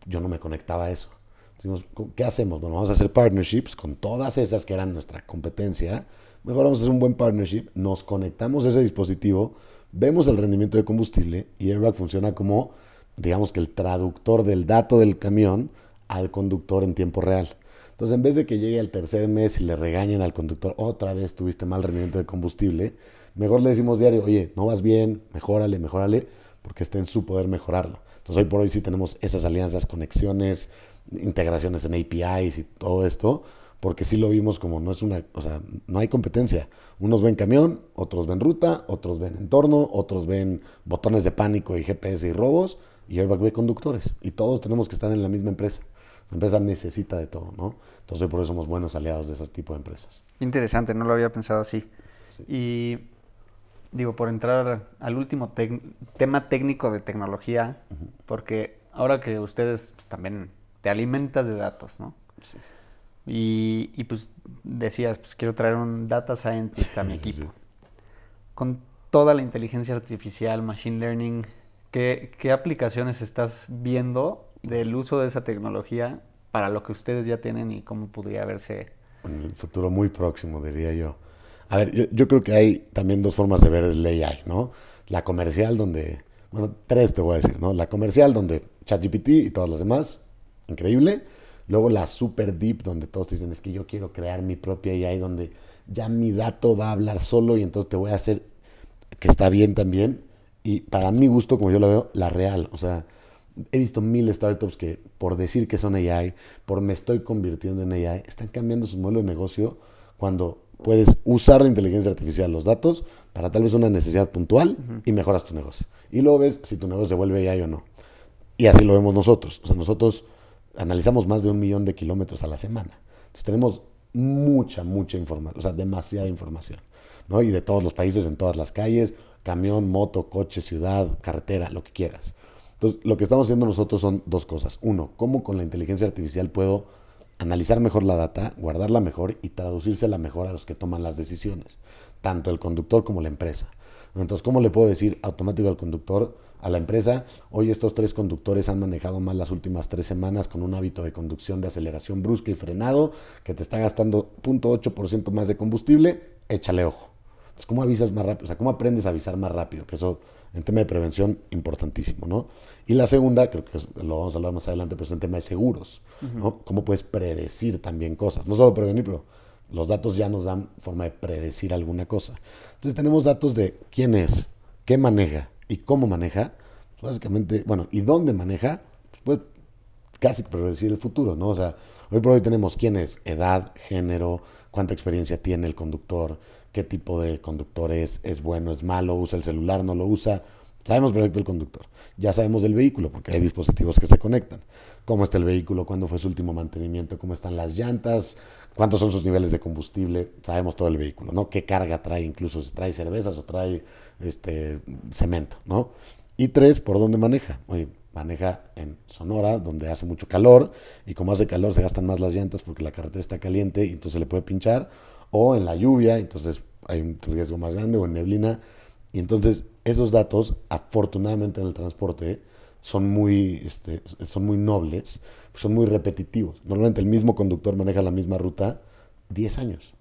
[SPEAKER 4] Yo no me conectaba a eso. Decimos, ¿qué hacemos? Bueno, vamos a hacer partnerships con todas esas que eran nuestra competencia. Mejor vamos a hacer un buen partnership, nos conectamos a ese dispositivo, vemos el rendimiento de combustible y Airbag funciona como, digamos que el traductor del dato del camión al conductor en tiempo real. Entonces, en vez de que llegue al tercer mes y le regañen al conductor, otra vez tuviste mal rendimiento de combustible, mejor le decimos diario, oye, no vas bien, mejórale, porque está en su poder mejorarlo. Entonces, hoy por hoy sí tenemos esas alianzas, conexiones, integraciones en APIs y todo esto, porque sí lo vimos como no hay competencia. Unos ven camión, otros ven ruta, otros ven entorno, otros ven botones de pánico y GPS y robos, y Airbag ve conductores. Y todos tenemos que estar en la misma empresa. La empresa necesita de todo, ¿no? Entonces por eso somos buenos aliados de ese tipo de empresas.
[SPEAKER 3] Interesante, no lo había pensado así. Sí. Y digo, por entrar al último tema técnico de tecnología, porque ahora que ustedes pues, también te alimentas de datos, ¿no? Sí. Y pues decías, pues quiero traer un data scientist a mi equipo. Sí. Con toda la inteligencia artificial, machine learning, ¿qué aplicaciones estás viendo del uso de esa tecnología para lo que ustedes ya tienen y cómo podría verse?
[SPEAKER 4] En el futuro muy próximo, diría yo. A ver, yo creo que hay también 2 formas de ver el AI, ¿no? La comercial donde, 3 te voy a decir, ¿no? La comercial donde ChatGPT y todas las demás, increíble. Luego la super deep, donde todos te dicen, es que yo quiero crear mi propia AI, donde ya mi dato va a hablar solo y entonces te voy a hacer, que está bien también. Y para mi gusto, como yo lo veo, la real. O sea, he visto 1000 startups que por decir que son AI, por me estoy convirtiendo en AI, están cambiando su modelo de negocio cuando puedes usar la inteligencia artificial, los datos, para tal vez una necesidad puntual y mejoras tu negocio. Y luego ves si tu negocio se vuelve AI o no. Y así lo vemos nosotros. O sea, nosotros analizamos más de 1 millón de kilómetros a la semana. Entonces tenemos mucha información, o sea, demasiada información, ¿no? Y de todos los países, en todas las calles, camión, moto, coche, ciudad, carretera, lo que quieras. Entonces, lo que estamos haciendo nosotros son 2 cosas. 1, cómo con la inteligencia artificial puedo analizar mejor la data, guardarla mejor y traducírsela mejor a los que toman las decisiones, tanto el conductor como la empresa. Entonces, ¿cómo le puedo decir automático al conductor, a la empresa, oye, estos 3 conductores han manejado mal las últimas 3 semanas con un hábito de conducción de aceleración brusca y frenado que te está gastando 0.8% más de combustible, échale ojo. Entonces, ¿cómo avisas más rápido? O sea, ¿cómo aprendes a avisar más rápido? Que eso, en tema de prevención, importantísimo, ¿no? Y la segunda, creo que lo vamos a hablar más adelante, pero es en tema de seguros, ¿no? ¿Cómo puedes predecir también cosas? No solo prevenir, pero los datos ya nos dan forma de predecir alguna cosa. Entonces, tenemos datos de quién es, qué maneja y cómo maneja, pues básicamente, y dónde maneja, pues casi predecir el futuro, ¿no? O sea, hoy por hoy tenemos quién es, edad, género, cuánta experiencia tiene el conductor, qué tipo de conductor es bueno, es malo, usa el celular, no lo usa. Sabemos perfecto el conductor. Ya sabemos del vehículo, porque hay dispositivos que se conectan. Cómo está el vehículo, cuándo fue su último mantenimiento, cómo están las llantas, cuántos son sus niveles de combustible. Sabemos todo el vehículo, ¿no? Qué carga trae, incluso si trae cervezas o trae cemento, ¿no? Y 3, por dónde maneja. Oye, maneja en Sonora, donde hace mucho calor, y como hace calor se gastan más las llantas porque la carretera está caliente y entonces se le puede pinchar, o en la lluvia, entonces hay un riesgo más grande, o en neblina. Y entonces esos datos, afortunadamente en el transporte, son muy nobles, son muy repetitivos. Normalmente el mismo conductor maneja la misma ruta 10 años.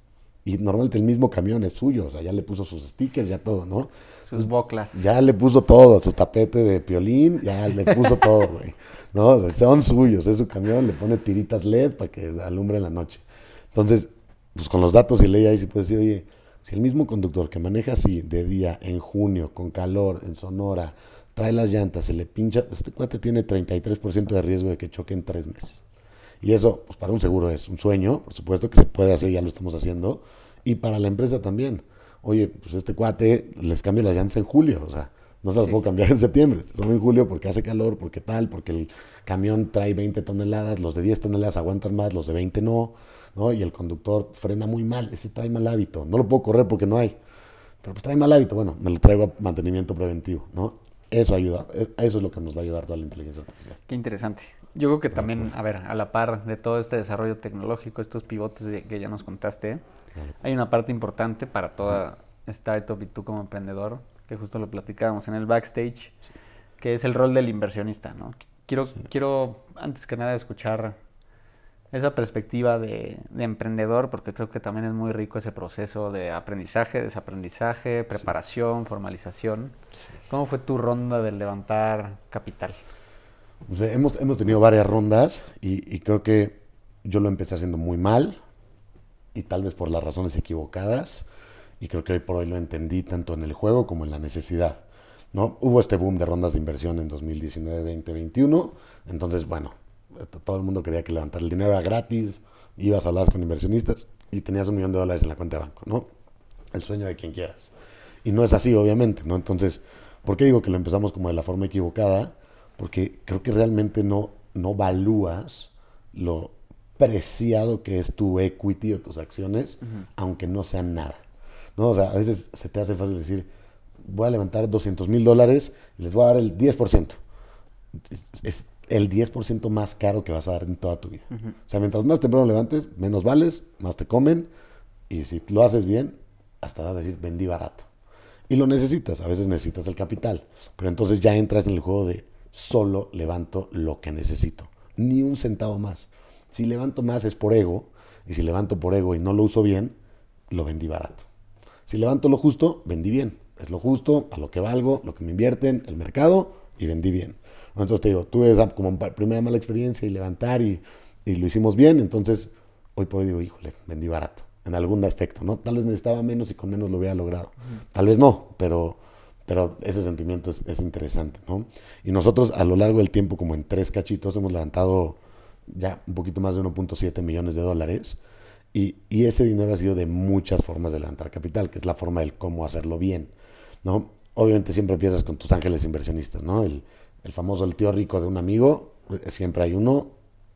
[SPEAKER 4] Y normalmente el mismo camión es suyo, o sea, ya le puso sus stickers, ya todo, ¿no?
[SPEAKER 3] Sus boclas.
[SPEAKER 4] Ya le puso todo, su tapete de piolín, ya le puso todo, güey. ¿No? O sea, son suyos, es su camión, le pone tiritas LED para que alumbre en la noche. Entonces, pues con los datos y ley ahí sí puedes decir, oye, si el mismo conductor que maneja así de día, en junio, con calor, en Sonora, trae las llantas, se le pincha, este cuate tiene 33% de riesgo de que choque en 3 meses. Y eso, pues para un seguro es un sueño, por supuesto que se puede hacer, ya lo estamos haciendo. Y para la empresa también. Oye, pues este cuate les cambio las llantas en julio, o sea, no se las puedo cambiar en septiembre, son en julio porque hace calor, porque tal, porque el camión trae 20 toneladas, los de 10 toneladas aguantan más, los de 20 no, ¿no? Y el conductor frena muy mal, ese trae mal hábito, no lo puedo correr porque no hay, pero pues trae mal hábito, bueno, me lo traigo a mantenimiento preventivo, ¿no? Eso ayuda, eso es lo que nos va a ayudar toda la inteligencia artificial.
[SPEAKER 3] Qué interesante. Yo creo que también, a ver, a la par de todo este desarrollo tecnológico, estos pivotes que ya nos contaste, hay una parte importante para toda startup y tú como emprendedor, que justo lo platicábamos en el backstage, que es el rol del inversionista, ¿no? Quiero antes que nada escuchar esa perspectiva de emprendedor, porque creo que también es muy rico ese proceso de aprendizaje, desaprendizaje, preparación, formalización.
[SPEAKER 4] Sí.
[SPEAKER 3] ¿Cómo fue tu ronda de levantar capital?
[SPEAKER 4] Pues hemos tenido varias rondas y creo que yo lo empecé haciendo muy mal y tal vez por las razones equivocadas, y creo que hoy por hoy lo entendí tanto en el juego como en la necesidad, ¿no? Hubo este boom de rondas de inversión en 2019, 2021, entonces bueno, todo el mundo quería que levantar el dinero era gratis, ibas a hablar con inversionistas y tenías $1 millón en la cuenta de banco, ¿no? El sueño de quien quieras. Y no es así, obviamente, ¿no? Entonces, ¿por qué digo que lo empezamos como de la forma equivocada? Porque creo que realmente no valúas lo preciado que es tu equity o tus acciones, aunque no sean nada, ¿no? O sea, a veces se te hace fácil decir, voy a levantar $200,000 y les voy a dar el 10%. Es el 10% más caro que vas a dar en toda tu vida. O sea, mientras más temprano levantes, menos vales, más te comen, y si lo haces bien, hasta vas a decir, vendí barato. Y lo necesitas, a veces necesitas el capital, pero entonces ya entras en el juego de solo levanto lo que necesito, ni un centavo más. Si levanto más es por ego, y si levanto por ego y no lo uso bien, lo vendí barato. Si levanto lo justo, vendí bien. Es lo justo, a lo que valgo, lo que me invierten, el mercado, y vendí bien. Entonces te digo, tuve esa como primera mala experiencia y levantar y lo hicimos bien, entonces hoy por hoy digo, híjole, vendí barato, en algún aspecto, ¿no? Tal vez necesitaba menos y con menos lo hubiera logrado. Tal vez no, pero ese sentimiento es interesante, ¿no? Y nosotros a lo largo del tiempo, como en 3 cachitos, hemos levantado ya un poquito más de 1.7 millones de dólares, y ese dinero ha sido de muchas formas de levantar capital, que es la forma del cómo hacerlo bien, ¿no? Obviamente siempre empiezas con tus ángeles inversionistas, ¿no? El famoso, el tío rico de un amigo, siempre hay uno,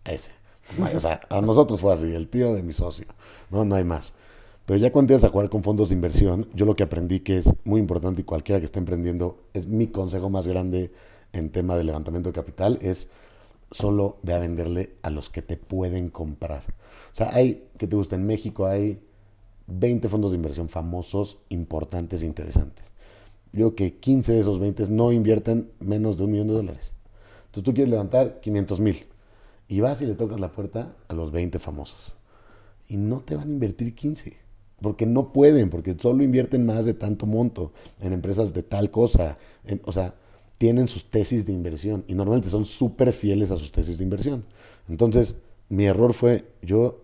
[SPEAKER 4] ese. O sea, a nosotros fue así, el tío de mi socio, no hay más. Pero ya cuando empiezas a jugar con fondos de inversión, yo lo que aprendí que es muy importante, y cualquiera que esté emprendiendo, es mi consejo más grande en tema de levantamiento de capital, es solo ve a venderle a los que te pueden comprar. O sea, ¿qué te gusta? En México hay 20 fondos de inversión famosos, importantes e interesantes. Yo creo que 15 de esos 20 no invierten menos de $1 millón. Entonces tú quieres levantar 500,000 y vas y le tocas la puerta a los 20 famosos. Y no te van a invertir 15, porque no pueden, porque solo invierten más de tanto monto en empresas de tal cosa. O sea, tienen sus tesis de inversión y normalmente son súper fieles a sus tesis de inversión. Entonces, mi error fue, yo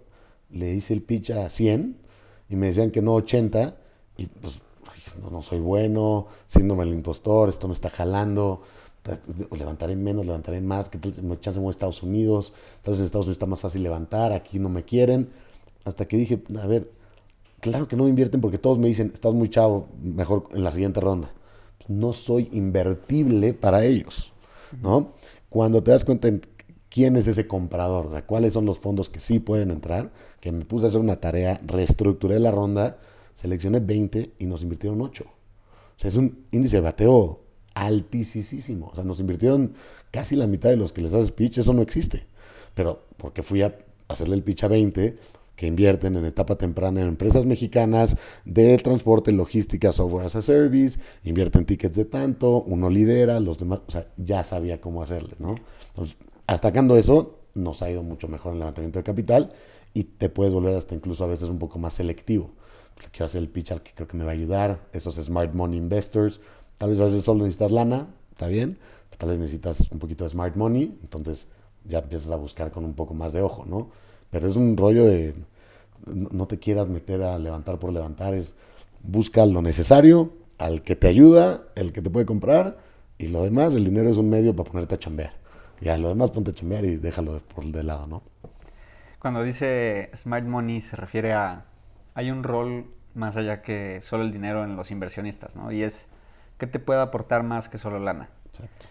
[SPEAKER 4] le hice el pitch a 100 y me decían que no 80 y pues no soy bueno, síndrome del impostor, esto no está jalando, levantaré menos, levantaré más, que me chance en Estados Unidos, tal vez en Estados Unidos está más fácil levantar, aquí no me quieren, hasta que dije, a ver, claro que no me invierten porque todos me dicen, estás muy chavo, mejor en la siguiente ronda. No soy invertible para ellos, ¿no? Cuando te das cuenta en quién es ese comprador, o sea, cuáles son los fondos que sí pueden entrar, que me puse a hacer una tarea, reestructuré la ronda, seleccioné 20 y nos invirtieron 8. O sea, es un índice de bateo altísimo. O sea, nos invirtieron casi la mitad de los que les haces pitch, eso no existe. Pero porque fui a hacerle el pitch a 20 que invierten en etapa temprana en empresas mexicanas de transporte, logística, software as a service, invierten tickets de tanto, uno lidera, los demás, o sea, ya sabía cómo hacerle, ¿no? Entonces, atacando eso, nos ha ido mucho mejor en el levantamiento de capital y te puedes volver hasta incluso a veces un poco más selectivo. Le quiero hacer el pitch al que creo que me va a ayudar, esos smart money investors, tal vez a veces solo necesitas lana, está bien, pues tal vez necesitas un poquito de smart money, entonces ya empiezas a buscar con un poco más de ojo, ¿no? Pero es un rollo de, no te quieras meter a levantar por levantar, es busca lo necesario, al que te ayuda, el que te puede comprar, y lo demás, el dinero es un medio para ponerte a chambear. Ya, lo demás ponte a chambear y déjalo por de lado, ¿no?
[SPEAKER 3] Cuando dice smart money se refiere a, hay un rol más allá que solo el dinero en los inversionistas, ¿no? Y es, ¿qué te puede aportar más que solo lana?
[SPEAKER 4] Exacto.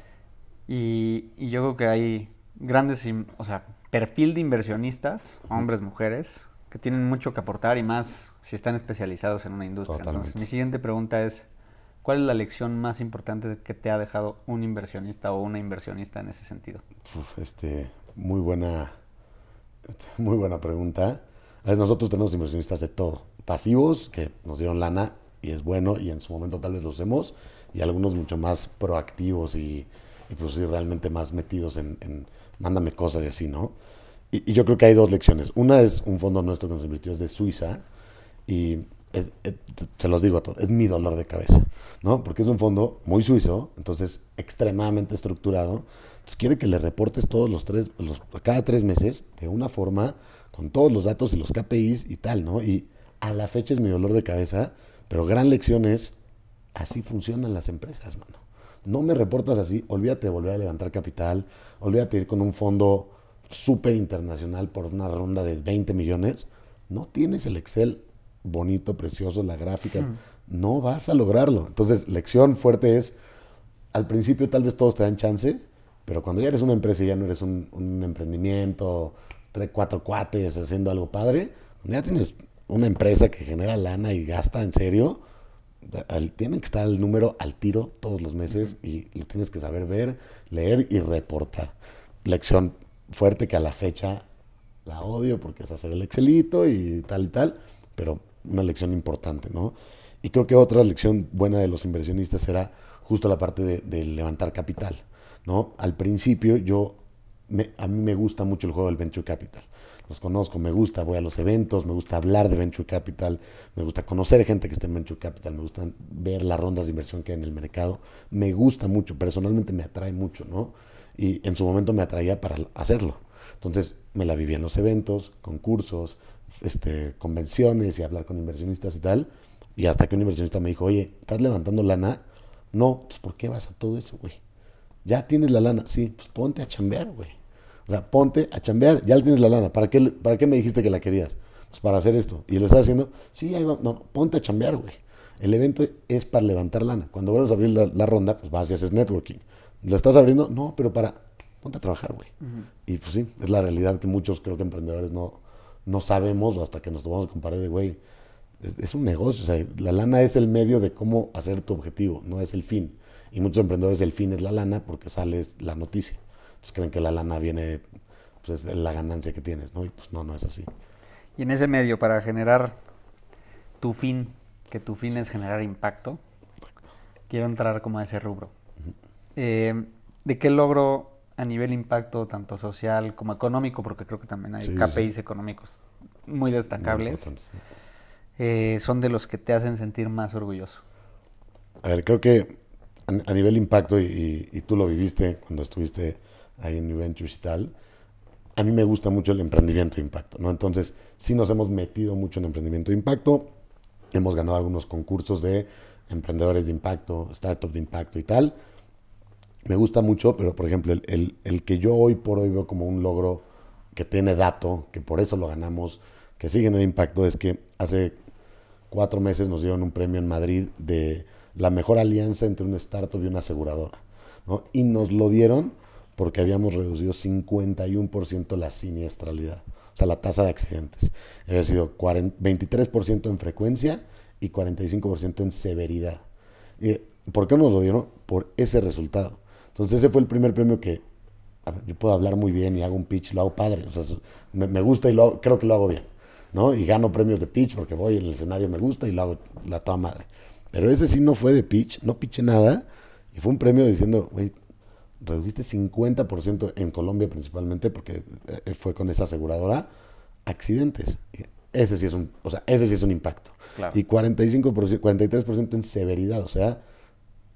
[SPEAKER 3] Y yo creo que hay grandes, o sea, perfil de inversionistas, hombres, mujeres, que tienen mucho que aportar y más si están especializados en una industria.
[SPEAKER 4] Totalmente.
[SPEAKER 3] Entonces, mi siguiente pregunta es, ¿cuál es la lección más importante que te ha dejado un inversionista o una inversionista en ese sentido?
[SPEAKER 4] Muy buena pregunta. A ver, nosotros tenemos inversionistas de todo. Pasivos, que nos dieron lana y es bueno y en su momento tal vez lo usemos, y algunos mucho más proactivos y pues sí, realmente más metidos en mándame cosas y así, ¿no? Y yo creo que hay dos lecciones. Una es un fondo nuestro que nos invirtió, es de Suiza, y se los digo a todos, es mi dolor de cabeza, ¿no? Porque es un fondo muy suizo, entonces extremadamente estructurado. Entonces quiere que le reportes cada 3 meses de una forma, con todos los datos y los KPIs y tal, ¿no? Y a la fecha es mi dolor de cabeza, pero gran lección es, así funcionan las empresas, mano. No me reportas así, olvídate de volver a levantar capital, olvídate de ir con un fondo súper internacional por una ronda de 20 millones. No tienes el Excel bonito, precioso, la gráfica, no vas a lograrlo. Entonces, lección fuerte es, al principio tal vez todos te dan chance, pero cuando ya eres una empresa y ya no eres un emprendimiento, 3, 4 cuates haciendo algo padre, cuando ya tienes una empresa que genera lana y gasta en serio, tiene que estar el número al tiro todos los meses y lo tienes que saber ver, leer y reportar. Lección fuerte que a la fecha la odio porque es hacer el Excelito y tal, pero una lección importante, ¿no? Y creo que otra lección buena de los inversionistas era justo la parte de levantar capital, ¿no? Al principio a mí me gusta mucho el juego del Venture Capital. Los conozco, me gusta, voy a los eventos, me gusta hablar de Venture Capital, me gusta conocer gente que está en Venture Capital, me gusta ver las rondas de inversión que hay en el mercado, me gusta mucho, personalmente me atrae mucho, ¿no? Y en su momento me atraía para hacerlo. Entonces me la viví en los eventos, concursos, convenciones y hablar con inversionistas y tal, y hasta que un inversionista me dijo, oye, ¿estás levantando lana? No, pues ¿por qué vas a todo eso, güey? Ya tienes la lana, sí, pues ponte a chambear, güey. O sea, ponte a chambear, ya le tienes la lana. ¿Para qué me dijiste que la querías? Pues para hacer esto. ¿Y lo estás haciendo? Sí, ahí va. No, ponte a chambear, güey. El evento es para levantar lana. Cuando vuelvas a abrir la ronda, pues vas y haces networking. ¿Lo estás abriendo? No, pero ponte a trabajar, güey. Y pues sí, es la realidad que muchos, creo que emprendedores no sabemos, o hasta que nos tomamos con pared de, güey, es un negocio. O sea, la lana es el medio de cómo hacer tu objetivo, no es el fin. Y muchos emprendedores el fin es la lana porque sale la noticia. Pues creen que la lana viene, pues de la ganancia que tienes, ¿no? Y pues no es así.
[SPEAKER 3] Y en ese medio, para generar tu fin, que tu fin es generar impacto, quiero entrar como a ese rubro. ¿De qué logro a nivel impacto, tanto social como económico, porque creo que también hay KPIs económicos muy destacables, son de los que te hacen sentir más orgulloso?
[SPEAKER 4] A ver, creo que a nivel impacto, y tú lo viviste cuando estuviste ahí en New Ventures y tal, a mí me gusta mucho el emprendimiento de impacto, ¿no? Entonces, sí nos hemos metido mucho en emprendimiento de impacto, hemos ganado algunos concursos de emprendedores de impacto, startups de impacto y tal. Me gusta mucho, pero por ejemplo, el que yo hoy por hoy veo como un logro que tiene dato, que por eso lo ganamos, que sigue en el impacto, es que hace 4 meses nos dieron un premio en Madrid de la mejor alianza entre una startup y una aseguradora, ¿no? Y nos lo dieron porque habíamos reducido 51% la siniestralidad, o sea, la tasa de accidentes. Había sido 23% en frecuencia y 45% en severidad. ¿Por qué nos lo dieron? Por ese resultado. Entonces ese fue el primer premio que yo puedo hablar muy bien y hago un pitch, lo hago padre. O sea, me gusta y creo que lo hago bien, ¿no? Y gano premios de pitch porque voy en el escenario, me gusta y lo hago la toda madre. Pero ese sí no fue de pitch, no pitché nada. Y fue un premio diciendo, güey, redujiste 50% en Colombia principalmente, porque fue con esa aseguradora, accidentes. Ese sí es un impacto.
[SPEAKER 3] Claro.
[SPEAKER 4] Y 45%, 43% en severidad. O sea,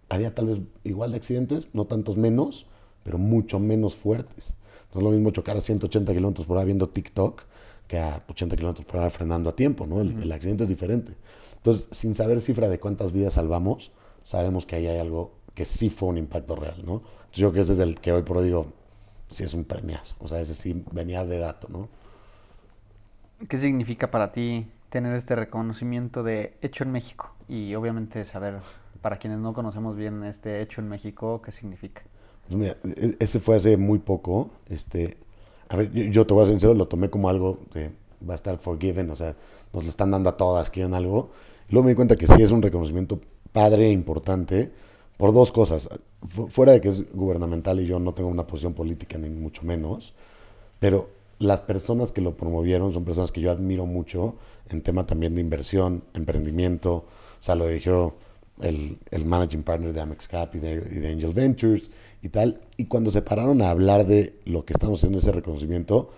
[SPEAKER 4] había tal vez igual de accidentes, no tantos menos, pero mucho menos fuertes. No es lo mismo chocar a 180 kilómetros por hora viendo TikTok que a 80 kilómetros por hora frenando a tiempo, ¿no? El accidente es diferente. Entonces, sin saber cifra de cuántas vidas salvamos, sabemos que ahí hay algo que sí fue un impacto real, ¿no? Entonces, yo creo que ese es el que hoy por hoy digo, sí es un premiazo. O sea, ese sí venía de dato, ¿no?
[SPEAKER 3] ¿Qué significa para ti tener este reconocimiento de hecho en México? Y obviamente saber, para quienes no conocemos bien este hecho en México, ¿qué significa?
[SPEAKER 4] Pues mira, ese fue hace muy poco. A ver, yo te voy a ser sincero, lo tomé como algo de va a estar forgiven, o sea, nos lo están dando a todas, quieren algo. Y luego me di cuenta que sí es un reconocimiento padre e importante por dos cosas. Fuera de que es gubernamental y yo no tengo una posición política ni mucho menos, pero las personas que lo promovieron son personas que yo admiro mucho en tema también de inversión, emprendimiento. O sea, lo dirigió el managing partner de Amex Cap y de Angel Ventures y tal. Y cuando se pararon a hablar de lo que estamos haciendo, ese reconocimiento,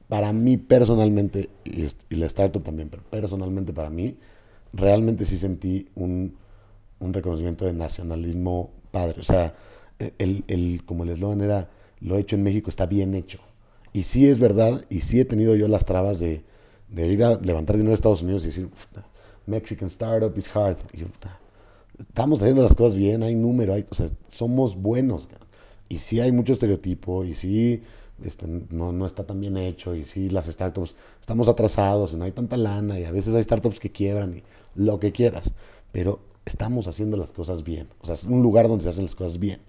[SPEAKER 4] para mí personalmente, y la startup también, pero personalmente para mí, realmente sí sentí un reconocimiento de nacionalismo padre. O sea, como el eslogan era, lo hecho en México está bien hecho. Y sí es verdad, y sí he tenido yo las trabas de ir a levantar dinero a Estados Unidos y decir, Mexican startup is hard. Y yo, estamos haciendo las cosas bien, hay número, o sea, somos buenos. Y sí hay mucho estereotipo, y sí no está tan bien hecho, y sí las startups estamos atrasados, y no hay tanta lana, y a veces hay startups que quiebran, y lo que quieras. Pero estamos haciendo las cosas bien. O sea, es un lugar donde se hacen las cosas bien,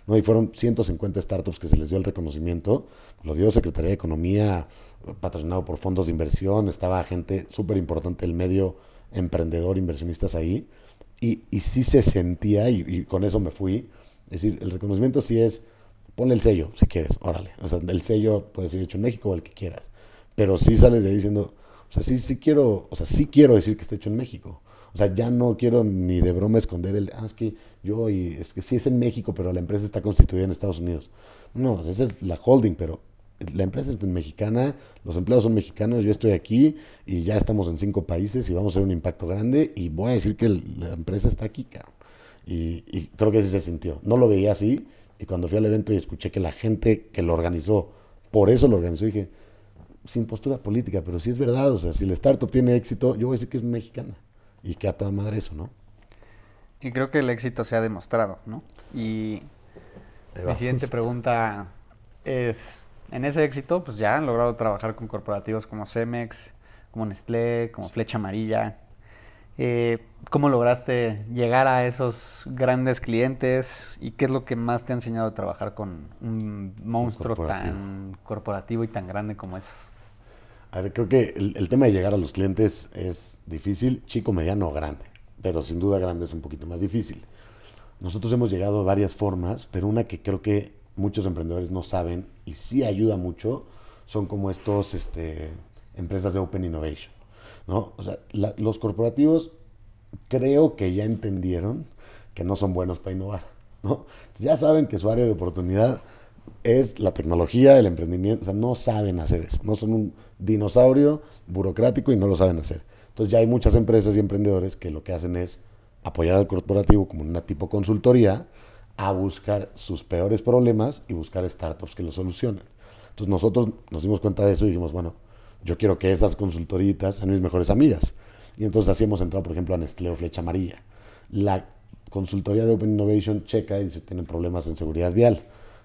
[SPEAKER 4] ¿no? Y fueron 150 startups que se les dio el reconocimiento. Lo dio Secretaría de Economía, patrocinado por fondos de inversión. Estaba gente súper importante del medio emprendedor, inversionistas ahí. Y sí se sentía, y con eso me fui. Es decir, el reconocimiento sí es, ponle el sello si quieres, órale. O sea, el sello puede ser hecho en México o el que quieras. Pero sí sales de ahí diciendo, o sea, sí quiero decir que está hecho en México. O sea, ya no quiero ni de broma esconder es que es que sí es en México, pero la empresa está constituida en Estados Unidos. No, esa es la holding, pero la empresa es mexicana, los empleados son mexicanos, yo estoy aquí y ya estamos en 5 países y vamos a hacer un impacto grande y voy a decir que la empresa está aquí, cabrón. Y creo que así se sintió. No lo veía así y cuando fui al evento y escuché que la gente que lo organizó, por eso lo organizó, dije, sin postura política, pero sí es verdad, o sea, si la startup tiene éxito, yo voy a decir que es mexicana. Y que a toda madre eso, ¿no?
[SPEAKER 3] Y creo que el éxito se ha demostrado, ¿no? Y mi siguiente pregunta es, en ese éxito, pues ya han logrado trabajar con corporativos como Cemex, como Nestlé, como Flecha Amarilla. ¿Cómo lograste llegar a esos grandes clientes? ¿Y qué es lo que más te ha enseñado a trabajar con un monstruo tan corporativo y tan grande como esos?
[SPEAKER 4] A ver, creo que el tema de llegar a los clientes es difícil, chico, mediano o grande, pero sin duda grande es un poquito más difícil. Nosotros hemos llegado de varias formas, pero una que creo que muchos emprendedores no saben y sí ayuda mucho, son como estos empresas de Open Innovation, ¿no? O sea, los corporativos creo que ya entendieron que no son buenos para innovar, ¿no? Ya saben que su área de oportunidad es la tecnología, el emprendimiento. O sea, no saben hacer eso, no son un dinosaurio burocrático y no lo saben hacer. Entonces ya hay muchas empresas y emprendedores que lo que hacen es apoyar al corporativo como una tipo consultoría a buscar sus peores problemas y buscar startups que lo solucionen. Entonces nosotros nos dimos cuenta de eso y dijimos, bueno, yo quiero que esas consultoritas sean mis mejores amigas. Y entonces así hemos entrado, por ejemplo, a Nestlé o Flecha Amarilla. La consultoría de Open Innovation checa y dice, tienen problemas en seguridad vial.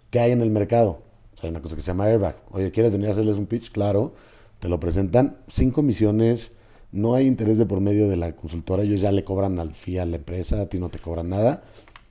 [SPEAKER 4] ¿Qué hay en el mercado? O sea, hay una cosa que se llama Airbag. Oye, ¿quieres venir a hacerles un pitch? Claro, te lo presentan sin comisiones, no hay interés de por medio de la consultora, ellos ya le cobran al fee a la empresa, a ti no te cobran nada,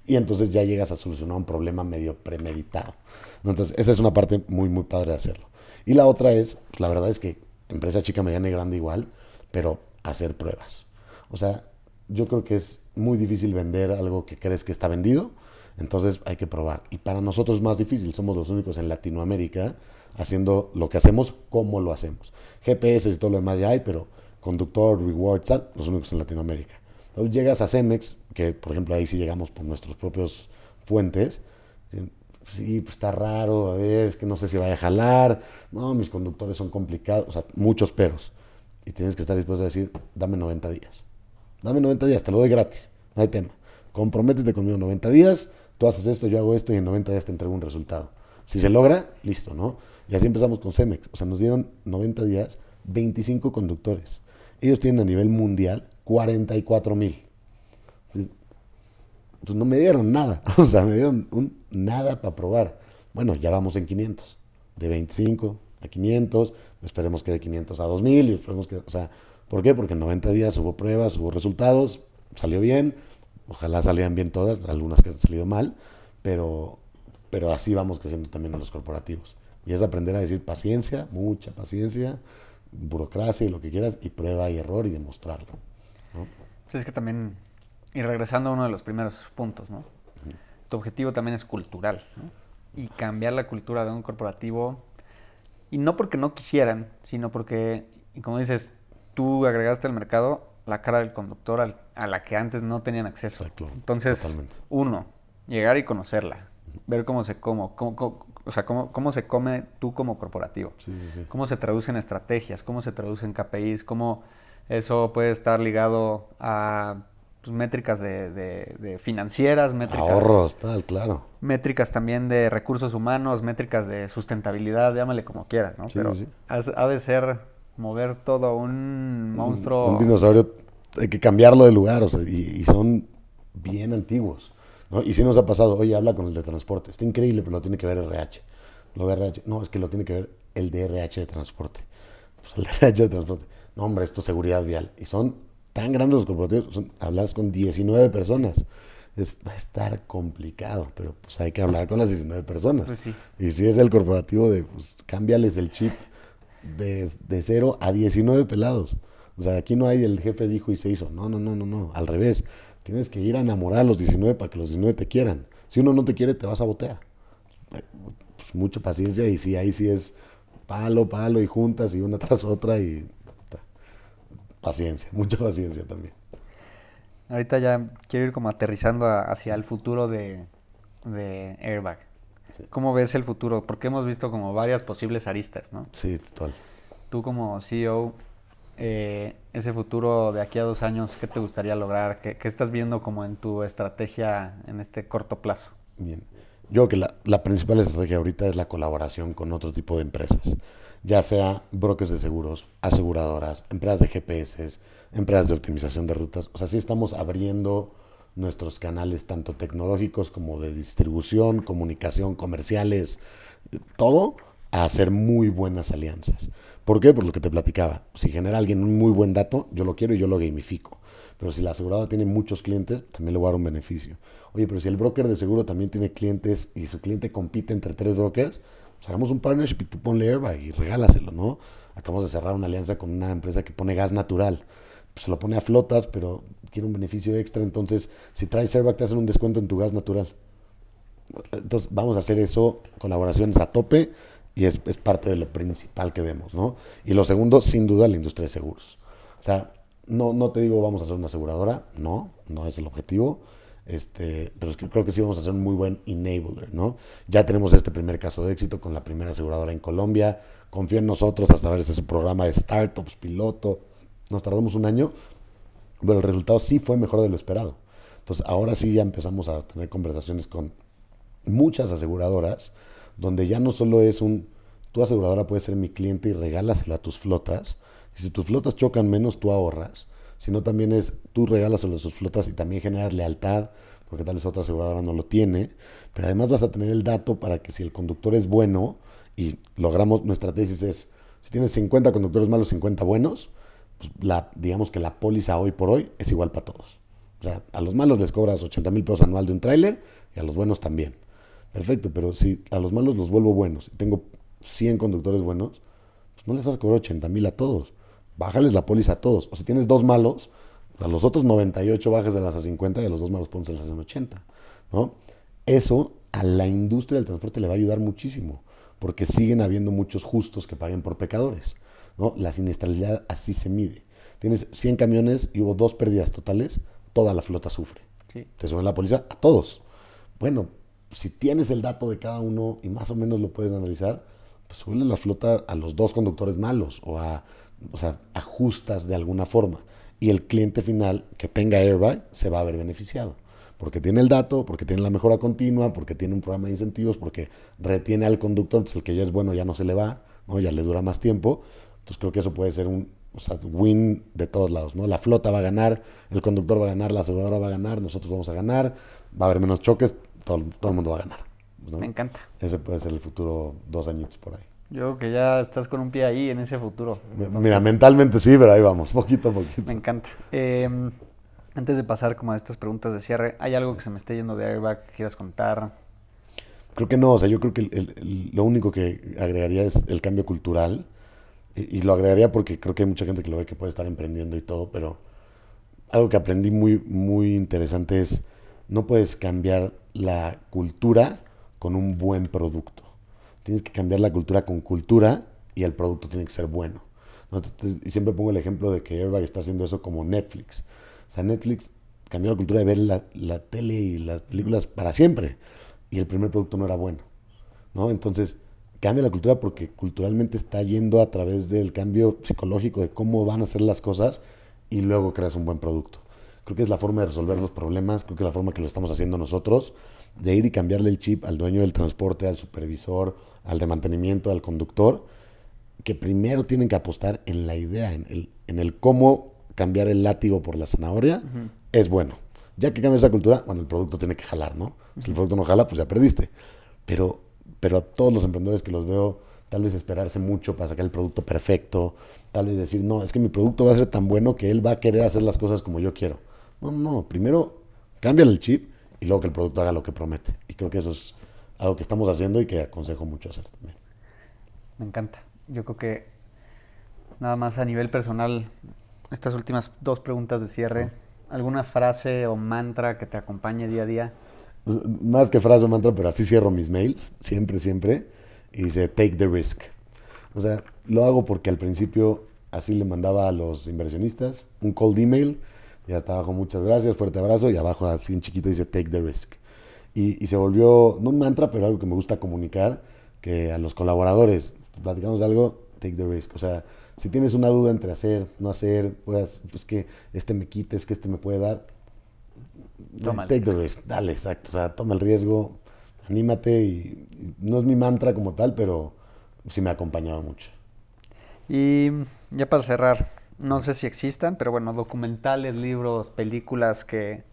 [SPEAKER 4] y entonces ya llegas a solucionar un problema medio premeditado. Entonces, esa es una parte muy, muy padre de hacerlo. Y la otra es, pues, la verdad es que empresa chica, mediana y grande igual, pero hacer pruebas. O sea, yo creo que es muy difícil vender algo que crees que está vendido, entonces hay que probar. Y para nosotros es más difícil, somos los únicos en Latinoamérica haciendo lo que hacemos, como lo hacemos. GPS y todo lo demás ya hay, pero conductor, reward, tal, los únicos en Latinoamérica. Entonces llegas a Cemex, que por ejemplo ahí sí llegamos por nuestros propios fuentes. Sí, pues está raro, a ver, es que no sé si vaya a jalar, no, mis conductores son complicados, o sea, muchos peros. Y tienes que estar dispuesto a decir, dame 90 días. Dame 90 días, te lo doy gratis, no hay tema. Comprométete conmigo 90 días, tú haces esto, yo hago esto y en 90 días te entrego un resultado. Si se logra, listo, ¿no? Y así empezamos con Cemex, o sea, nos dieron 90 días, 25 conductores. Ellos tienen a nivel mundial 44,000. Pues no me dieron nada, o sea, me dieron nada para probar. Bueno, ya vamos en 500, de 25 a 500, esperemos que de 500 a 2000, y esperemos que, o sea, ¿por qué? Porque en 90 días hubo pruebas, hubo resultados, salió bien, ojalá salieran bien todas, algunas que han salido mal, pero así vamos creciendo también en los corporativos. Y es aprender a decir paciencia, mucha paciencia, burocracia y lo que quieras, y prueba y error y demostrarlo, ¿no?
[SPEAKER 3] Pues es que también, y regresando a uno de los primeros puntos, ¿no? Tu objetivo también es cultural, ¿no? Y cambiar la cultura de un corporativo, y no porque no quisieran, sino porque, y como dices, tú agregaste al mercado la cara del conductor a la que antes no tenían acceso.
[SPEAKER 4] Exacto,
[SPEAKER 3] Entonces,
[SPEAKER 4] totalmente.
[SPEAKER 3] uno, llegar y conocerla, ver cómo se cómo se come tú como corporativo.
[SPEAKER 4] Sí, sí, sí.
[SPEAKER 3] Cómo se traducen estrategias, cómo se traducen KPIs, cómo eso puede estar ligado a pues, métricas de financieras, métricas...
[SPEAKER 4] Ahorros, tal, claro.
[SPEAKER 3] Métricas también de recursos humanos, métricas de sustentabilidad, llámale como quieras, ¿no?
[SPEAKER 4] Sí,
[SPEAKER 3] Pero
[SPEAKER 4] sí.
[SPEAKER 3] ha de ser mover todo un monstruo...
[SPEAKER 4] Un dinosaurio, hay que cambiarlo de lugar, o sea, y son bien antiguos, ¿no? Y sí nos ha pasado, oye, habla con el de transporte, está increíble, pero lo tiene que ver RH. Lo ve RH, no, es que lo tiene que ver el de RH de transporte. Pues el de RH de transporte, no, hombre, esto es seguridad vial. Y son tan grandes los corporativos, hablas con 19 personas. Va a estar complicado, pero pues hay que hablar con las 19 personas.
[SPEAKER 3] Pues sí.
[SPEAKER 4] Y si es el corporativo pues cámbiales el chip de 0 a 19 pelados. O sea, aquí no hay el jefe dijo y se hizo. No. Al revés. Tienes que ir a enamorar a los 19 para que los 19 te quieran. Si uno no te quiere, te vas a botear. Pues mucha paciencia y sí, ahí sí es palo y juntas y una tras otra y paciencia, mucha paciencia también.
[SPEAKER 3] Ahorita ya quiero ir como aterrizando hacia el futuro de Airbag.
[SPEAKER 4] Sí.
[SPEAKER 3] ¿Cómo ves el futuro? Porque hemos visto como varias posibles aristas, ¿no?
[SPEAKER 4] Sí, total.
[SPEAKER 3] Tú como CEO, ese futuro de aquí a 2 años, ¿qué te gustaría lograr? ¿Qué estás viendo como en tu estrategia en este corto plazo?
[SPEAKER 4] Bien. Yo creo que la principal estrategia ahorita es la colaboración con otro tipo de empresas, ya sea brokers de seguros, aseguradoras, empresas de GPS, empresas de optimización de rutas. O sea, sí estamos abriendo nuestros canales tanto tecnológicos como de distribución, comunicación, comerciales, todo a hacer muy buenas alianzas. ¿Por qué? Por lo que te platicaba. Si genera alguien un muy buen dato, yo lo quiero y yo lo gamifico. Pero si la aseguradora tiene muchos clientes, también le voy a dar un beneficio. Oye, pero si el broker de seguro también tiene clientes y su cliente compite entre 3 brokers, pues hagamos un partnership y tú ponle Airbag y regálaselo, ¿no? Acabamos de cerrar una alianza con una empresa que pone gas natural. Pues se lo pone a flotas, pero quiere un beneficio extra. Entonces, si traes Airbag, te hacen un descuento en tu gas natural. Entonces, vamos a hacer eso, colaboraciones a tope, y es parte de lo principal que vemos, ¿no? Y lo segundo, sin duda, la industria de seguros. O sea, no te digo vamos a hacer una aseguradora, no es el objetivo, pero es que creo que sí vamos a hacer un muy buen enabler, ¿no? Ya tenemos este primer caso de éxito con la primera aseguradora en Colombia, confía en nosotros hasta ver ese programa de startups, piloto, nos tardamos 1 año, pero el resultado sí fue mejor de lo esperado. Entonces ahora sí ya empezamos a tener conversaciones con muchas aseguradoras, donde ya no solo es tu aseguradora puede ser mi cliente y regálaselo a tus flotas, y si tus flotas chocan menos, tú ahorras, sino también es, tú regálaselo a tus flotas y también generas lealtad, porque tal vez otra aseguradora no lo tiene, pero además vas a tener el dato para que si el conductor es bueno, y logramos, nuestra tesis es, si tienes 50 conductores malos, 50 buenos, pues digamos que la póliza hoy por hoy es igual para todos. O sea, a los malos les cobras 80,000 pesos anual de un tráiler, y a los buenos también. Perfecto, pero si a los malos los vuelvo buenos, y tengo 100 conductores buenos, pues no les vas a cobrar 80,000 a todos. Bájales la póliza a todos. O si tienes 2 malos, A los otros 98 bájaselas a 50 y a los dos malos puntos se las hacen 80, ¿no? Eso a la industria del transporte le va a ayudar muchísimo, porque siguen habiendo muchos justos que paguen por pecadores, ¿no? La siniestralidad así se mide. Tienes 100 camiones y hubo 2 pérdidas totales, toda la flota sufre.
[SPEAKER 3] Sí.
[SPEAKER 4] Te suben la póliza a todos. Bueno, si tienes el dato de cada uno y más o menos lo puedes analizar, pues súbele la flota a los 2 conductores malos o sea, ajustas de alguna forma. Y el cliente final que tenga airbag se va a ver beneficiado. Porque tiene el dato, porque tiene la mejora continua, porque tiene un programa de incentivos, porque retiene al conductor, entonces el que ya es bueno ya no se le va, ¿no? Ya le dura más tiempo. Entonces creo que eso puede ser un win de todos lados, ¿no? La flota va a ganar, el conductor va a ganar, la aseguradora va a ganar, nosotros vamos a ganar, va a haber menos choques, todo el mundo va a ganar, ¿no?
[SPEAKER 3] Me encanta.
[SPEAKER 4] Ese puede ser el futuro 2 añitos por ahí.
[SPEAKER 3] Yo creo que ya estás con un pie ahí en ese futuro.
[SPEAKER 4] Mira, mentalmente sí, pero ahí vamos, poquito a poquito.
[SPEAKER 3] Me encanta. Antes de pasar como a estas preguntas de cierre, ¿hay algo que se me esté yendo de airbag que quieras contar?
[SPEAKER 4] Creo que no, o sea, yo creo que lo único que agregaría es el cambio cultural, y lo agregaría porque creo que hay mucha gente que lo ve que puede estar emprendiendo y todo, pero algo que aprendí muy, muy interesante es, no puedes cambiar la cultura con un buen producto. Tienes que cambiar la cultura con cultura y el producto tiene que ser bueno, ¿no? Y siempre pongo el ejemplo de que Airbag está haciendo eso como Netflix. O sea, Netflix cambió la cultura de ver la tele y las películas para siempre. Y el primer producto no era bueno, ¿no? Entonces, cambia la cultura porque culturalmente está yendo a través del cambio psicológico de cómo van a ser las cosas y luego creas un buen producto. Creo que es la forma de resolver los problemas, creo que es la forma que lo estamos haciendo nosotros, de ir y cambiarle el chip al dueño del transporte, al supervisor, al de mantenimiento, al conductor, que primero tienen que apostar en la idea, en el cómo cambiar el látigo por la zanahoria, es bueno. Ya que cambias esa cultura, bueno, el producto tiene que jalar, ¿no? Si el producto no jala, pues ya perdiste. Pero a todos los emprendedores que los veo, tal vez esperarse mucho para sacar el producto perfecto, tal vez decir, no, es que mi producto va a ser tan bueno que él va a querer hacer las cosas como yo quiero. No, primero cámbiale el chip y luego que el producto haga lo que promete. Y creo que eso es algo que estamos haciendo y que aconsejo mucho hacer también.
[SPEAKER 3] Me encanta. Yo creo que nada más a nivel personal, estas últimas 2 preguntas de cierre, ¿alguna frase o mantra que te acompañe día a día?
[SPEAKER 4] Más que frase o mantra, pero así cierro mis mails, siempre, y dice, take the risk. O sea, lo hago porque al principio así le mandaba a los inversionistas un cold email, y hasta abajo, muchas gracias, fuerte abrazo, y abajo así en chiquito dice, take the risk. Y se volvió, no un mantra, pero algo que me gusta comunicar, que a los colaboradores, platicamos de algo, take the risk. O sea, si tienes una duda entre hacer, no hacer, pues que este me quite, es que este me puede dar, take the risk, dale, exacto. O sea, toma el riesgo, anímate y no es mi mantra como tal, pero sí me ha acompañado mucho.
[SPEAKER 3] Y ya para cerrar, no sé si existan, pero bueno, documentales, libros, películas que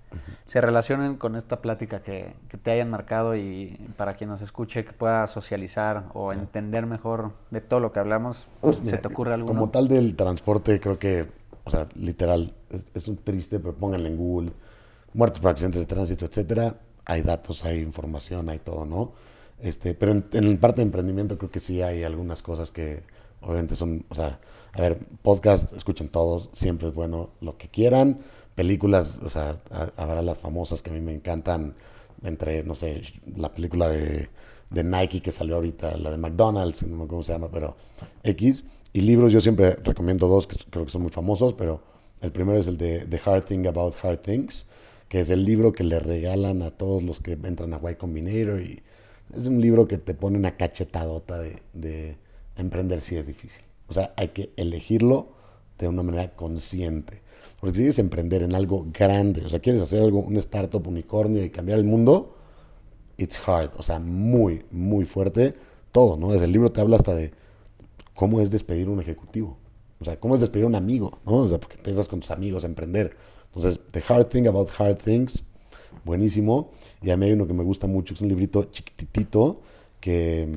[SPEAKER 3] se relacionen con esta plática que te hayan marcado y para quien nos escuche que pueda socializar o entender mejor de todo lo que hablamos, ¿se te ocurre alguno?
[SPEAKER 4] Como tal del transporte, creo que, o sea, literal, es un triste, pero pónganle en Google, muertes por accidentes de tránsito, etcétera. Hay datos, hay información, hay todo, ¿no? Pero en parte de emprendimiento creo que sí hay algunas cosas que obviamente son, o sea, a ver, podcast, escuchen todos, siempre es bueno lo que quieran. Películas, o sea, habrá las famosas que a mí me encantan, entre, no sé, la película de Nike que salió ahorita, la de McDonald's, no me acuerdo cómo se llama, pero X. Y libros, yo siempre recomiendo 2 que creo que son muy famosos, pero el primero es el de The Hard Thing About Hard Things, que es el libro que le regalan a todos los que entran a Y Combinator, y es un libro que te pone una cachetadota de emprender si es difícil. O sea, hay que elegirlo de una manera consciente. Porque si quieres emprender en algo grande, o sea, quieres hacer algo, un startup unicornio y cambiar el mundo, it's hard, o sea, muy, muy fuerte todo, ¿no? Desde el libro te habla hasta de cómo es despedir a un ejecutivo, o sea, cómo es despedir a un amigo, ¿no? O sea, porque empiezas con tus amigos a emprender. Entonces, The Hard Thing About Hard Things, buenísimo. Y a mí hay uno que me gusta mucho, que es un librito chiquitito, que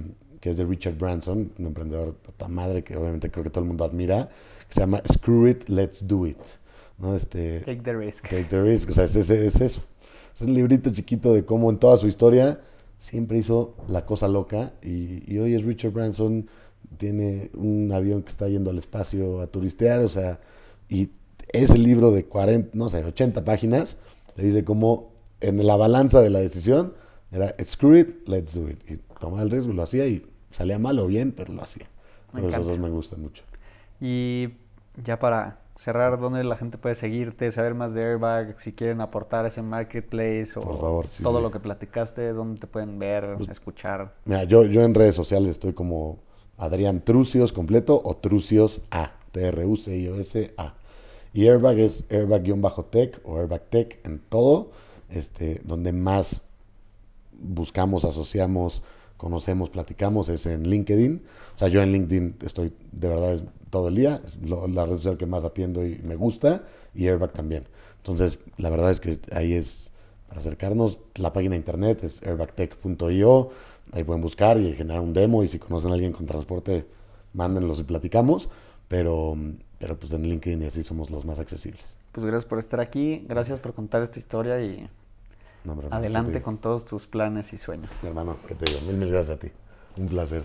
[SPEAKER 4] es de Richard Branson, un emprendedor de toda madre que obviamente creo que todo el mundo admira, que se llama Screw It, Let's Do It, ¿no?
[SPEAKER 3] Take the risk.
[SPEAKER 4] Take the risk, o sea, es eso. Es un librito chiquito de cómo en toda su historia siempre hizo la cosa loca, y hoy es Richard Branson, tiene un avión que está yendo al espacio a turistear, o sea, y ese libro de 40, no sé, 80 páginas, te dice cómo en la balanza de la decisión era screw it, let's do it. Y tomaba el riesgo, lo hacía y salía mal o bien, pero lo hacía. Pero esos dos me gustan mucho.
[SPEAKER 3] Y ya para cerrar, ¿dónde la gente puede seguirte, saber más de Airbag, si quieren aportar a ese marketplace o
[SPEAKER 4] Por favor,
[SPEAKER 3] todo lo que platicaste, dónde te pueden ver, escuchar?
[SPEAKER 4] Mira, yo en redes sociales estoy como Adrián Trucios completo o Trucios A, Trucios A. Y Airbag es Airbag-Tech o Airbag Tech en todo, donde más buscamos, asociamos, conocemos, platicamos es en LinkedIn. O sea, yo en LinkedIn estoy de verdad todo el día, es la red social que más atiendo y me gusta, y Airbag también. Entonces, la verdad es que ahí es acercarnos. La página de internet es airbagtech.io, ahí pueden buscar y generar un demo, y si conocen a alguien con transporte, mándenlos y platicamos, pero pues en LinkedIn y así somos los más accesibles.
[SPEAKER 3] Pues gracias por estar aquí, gracias por contar esta historia y
[SPEAKER 4] No, hombre,
[SPEAKER 3] adelante con todos tus planes y sueños.
[SPEAKER 4] Mi hermano, ¿qué te digo? Mil gracias a ti. Un placer.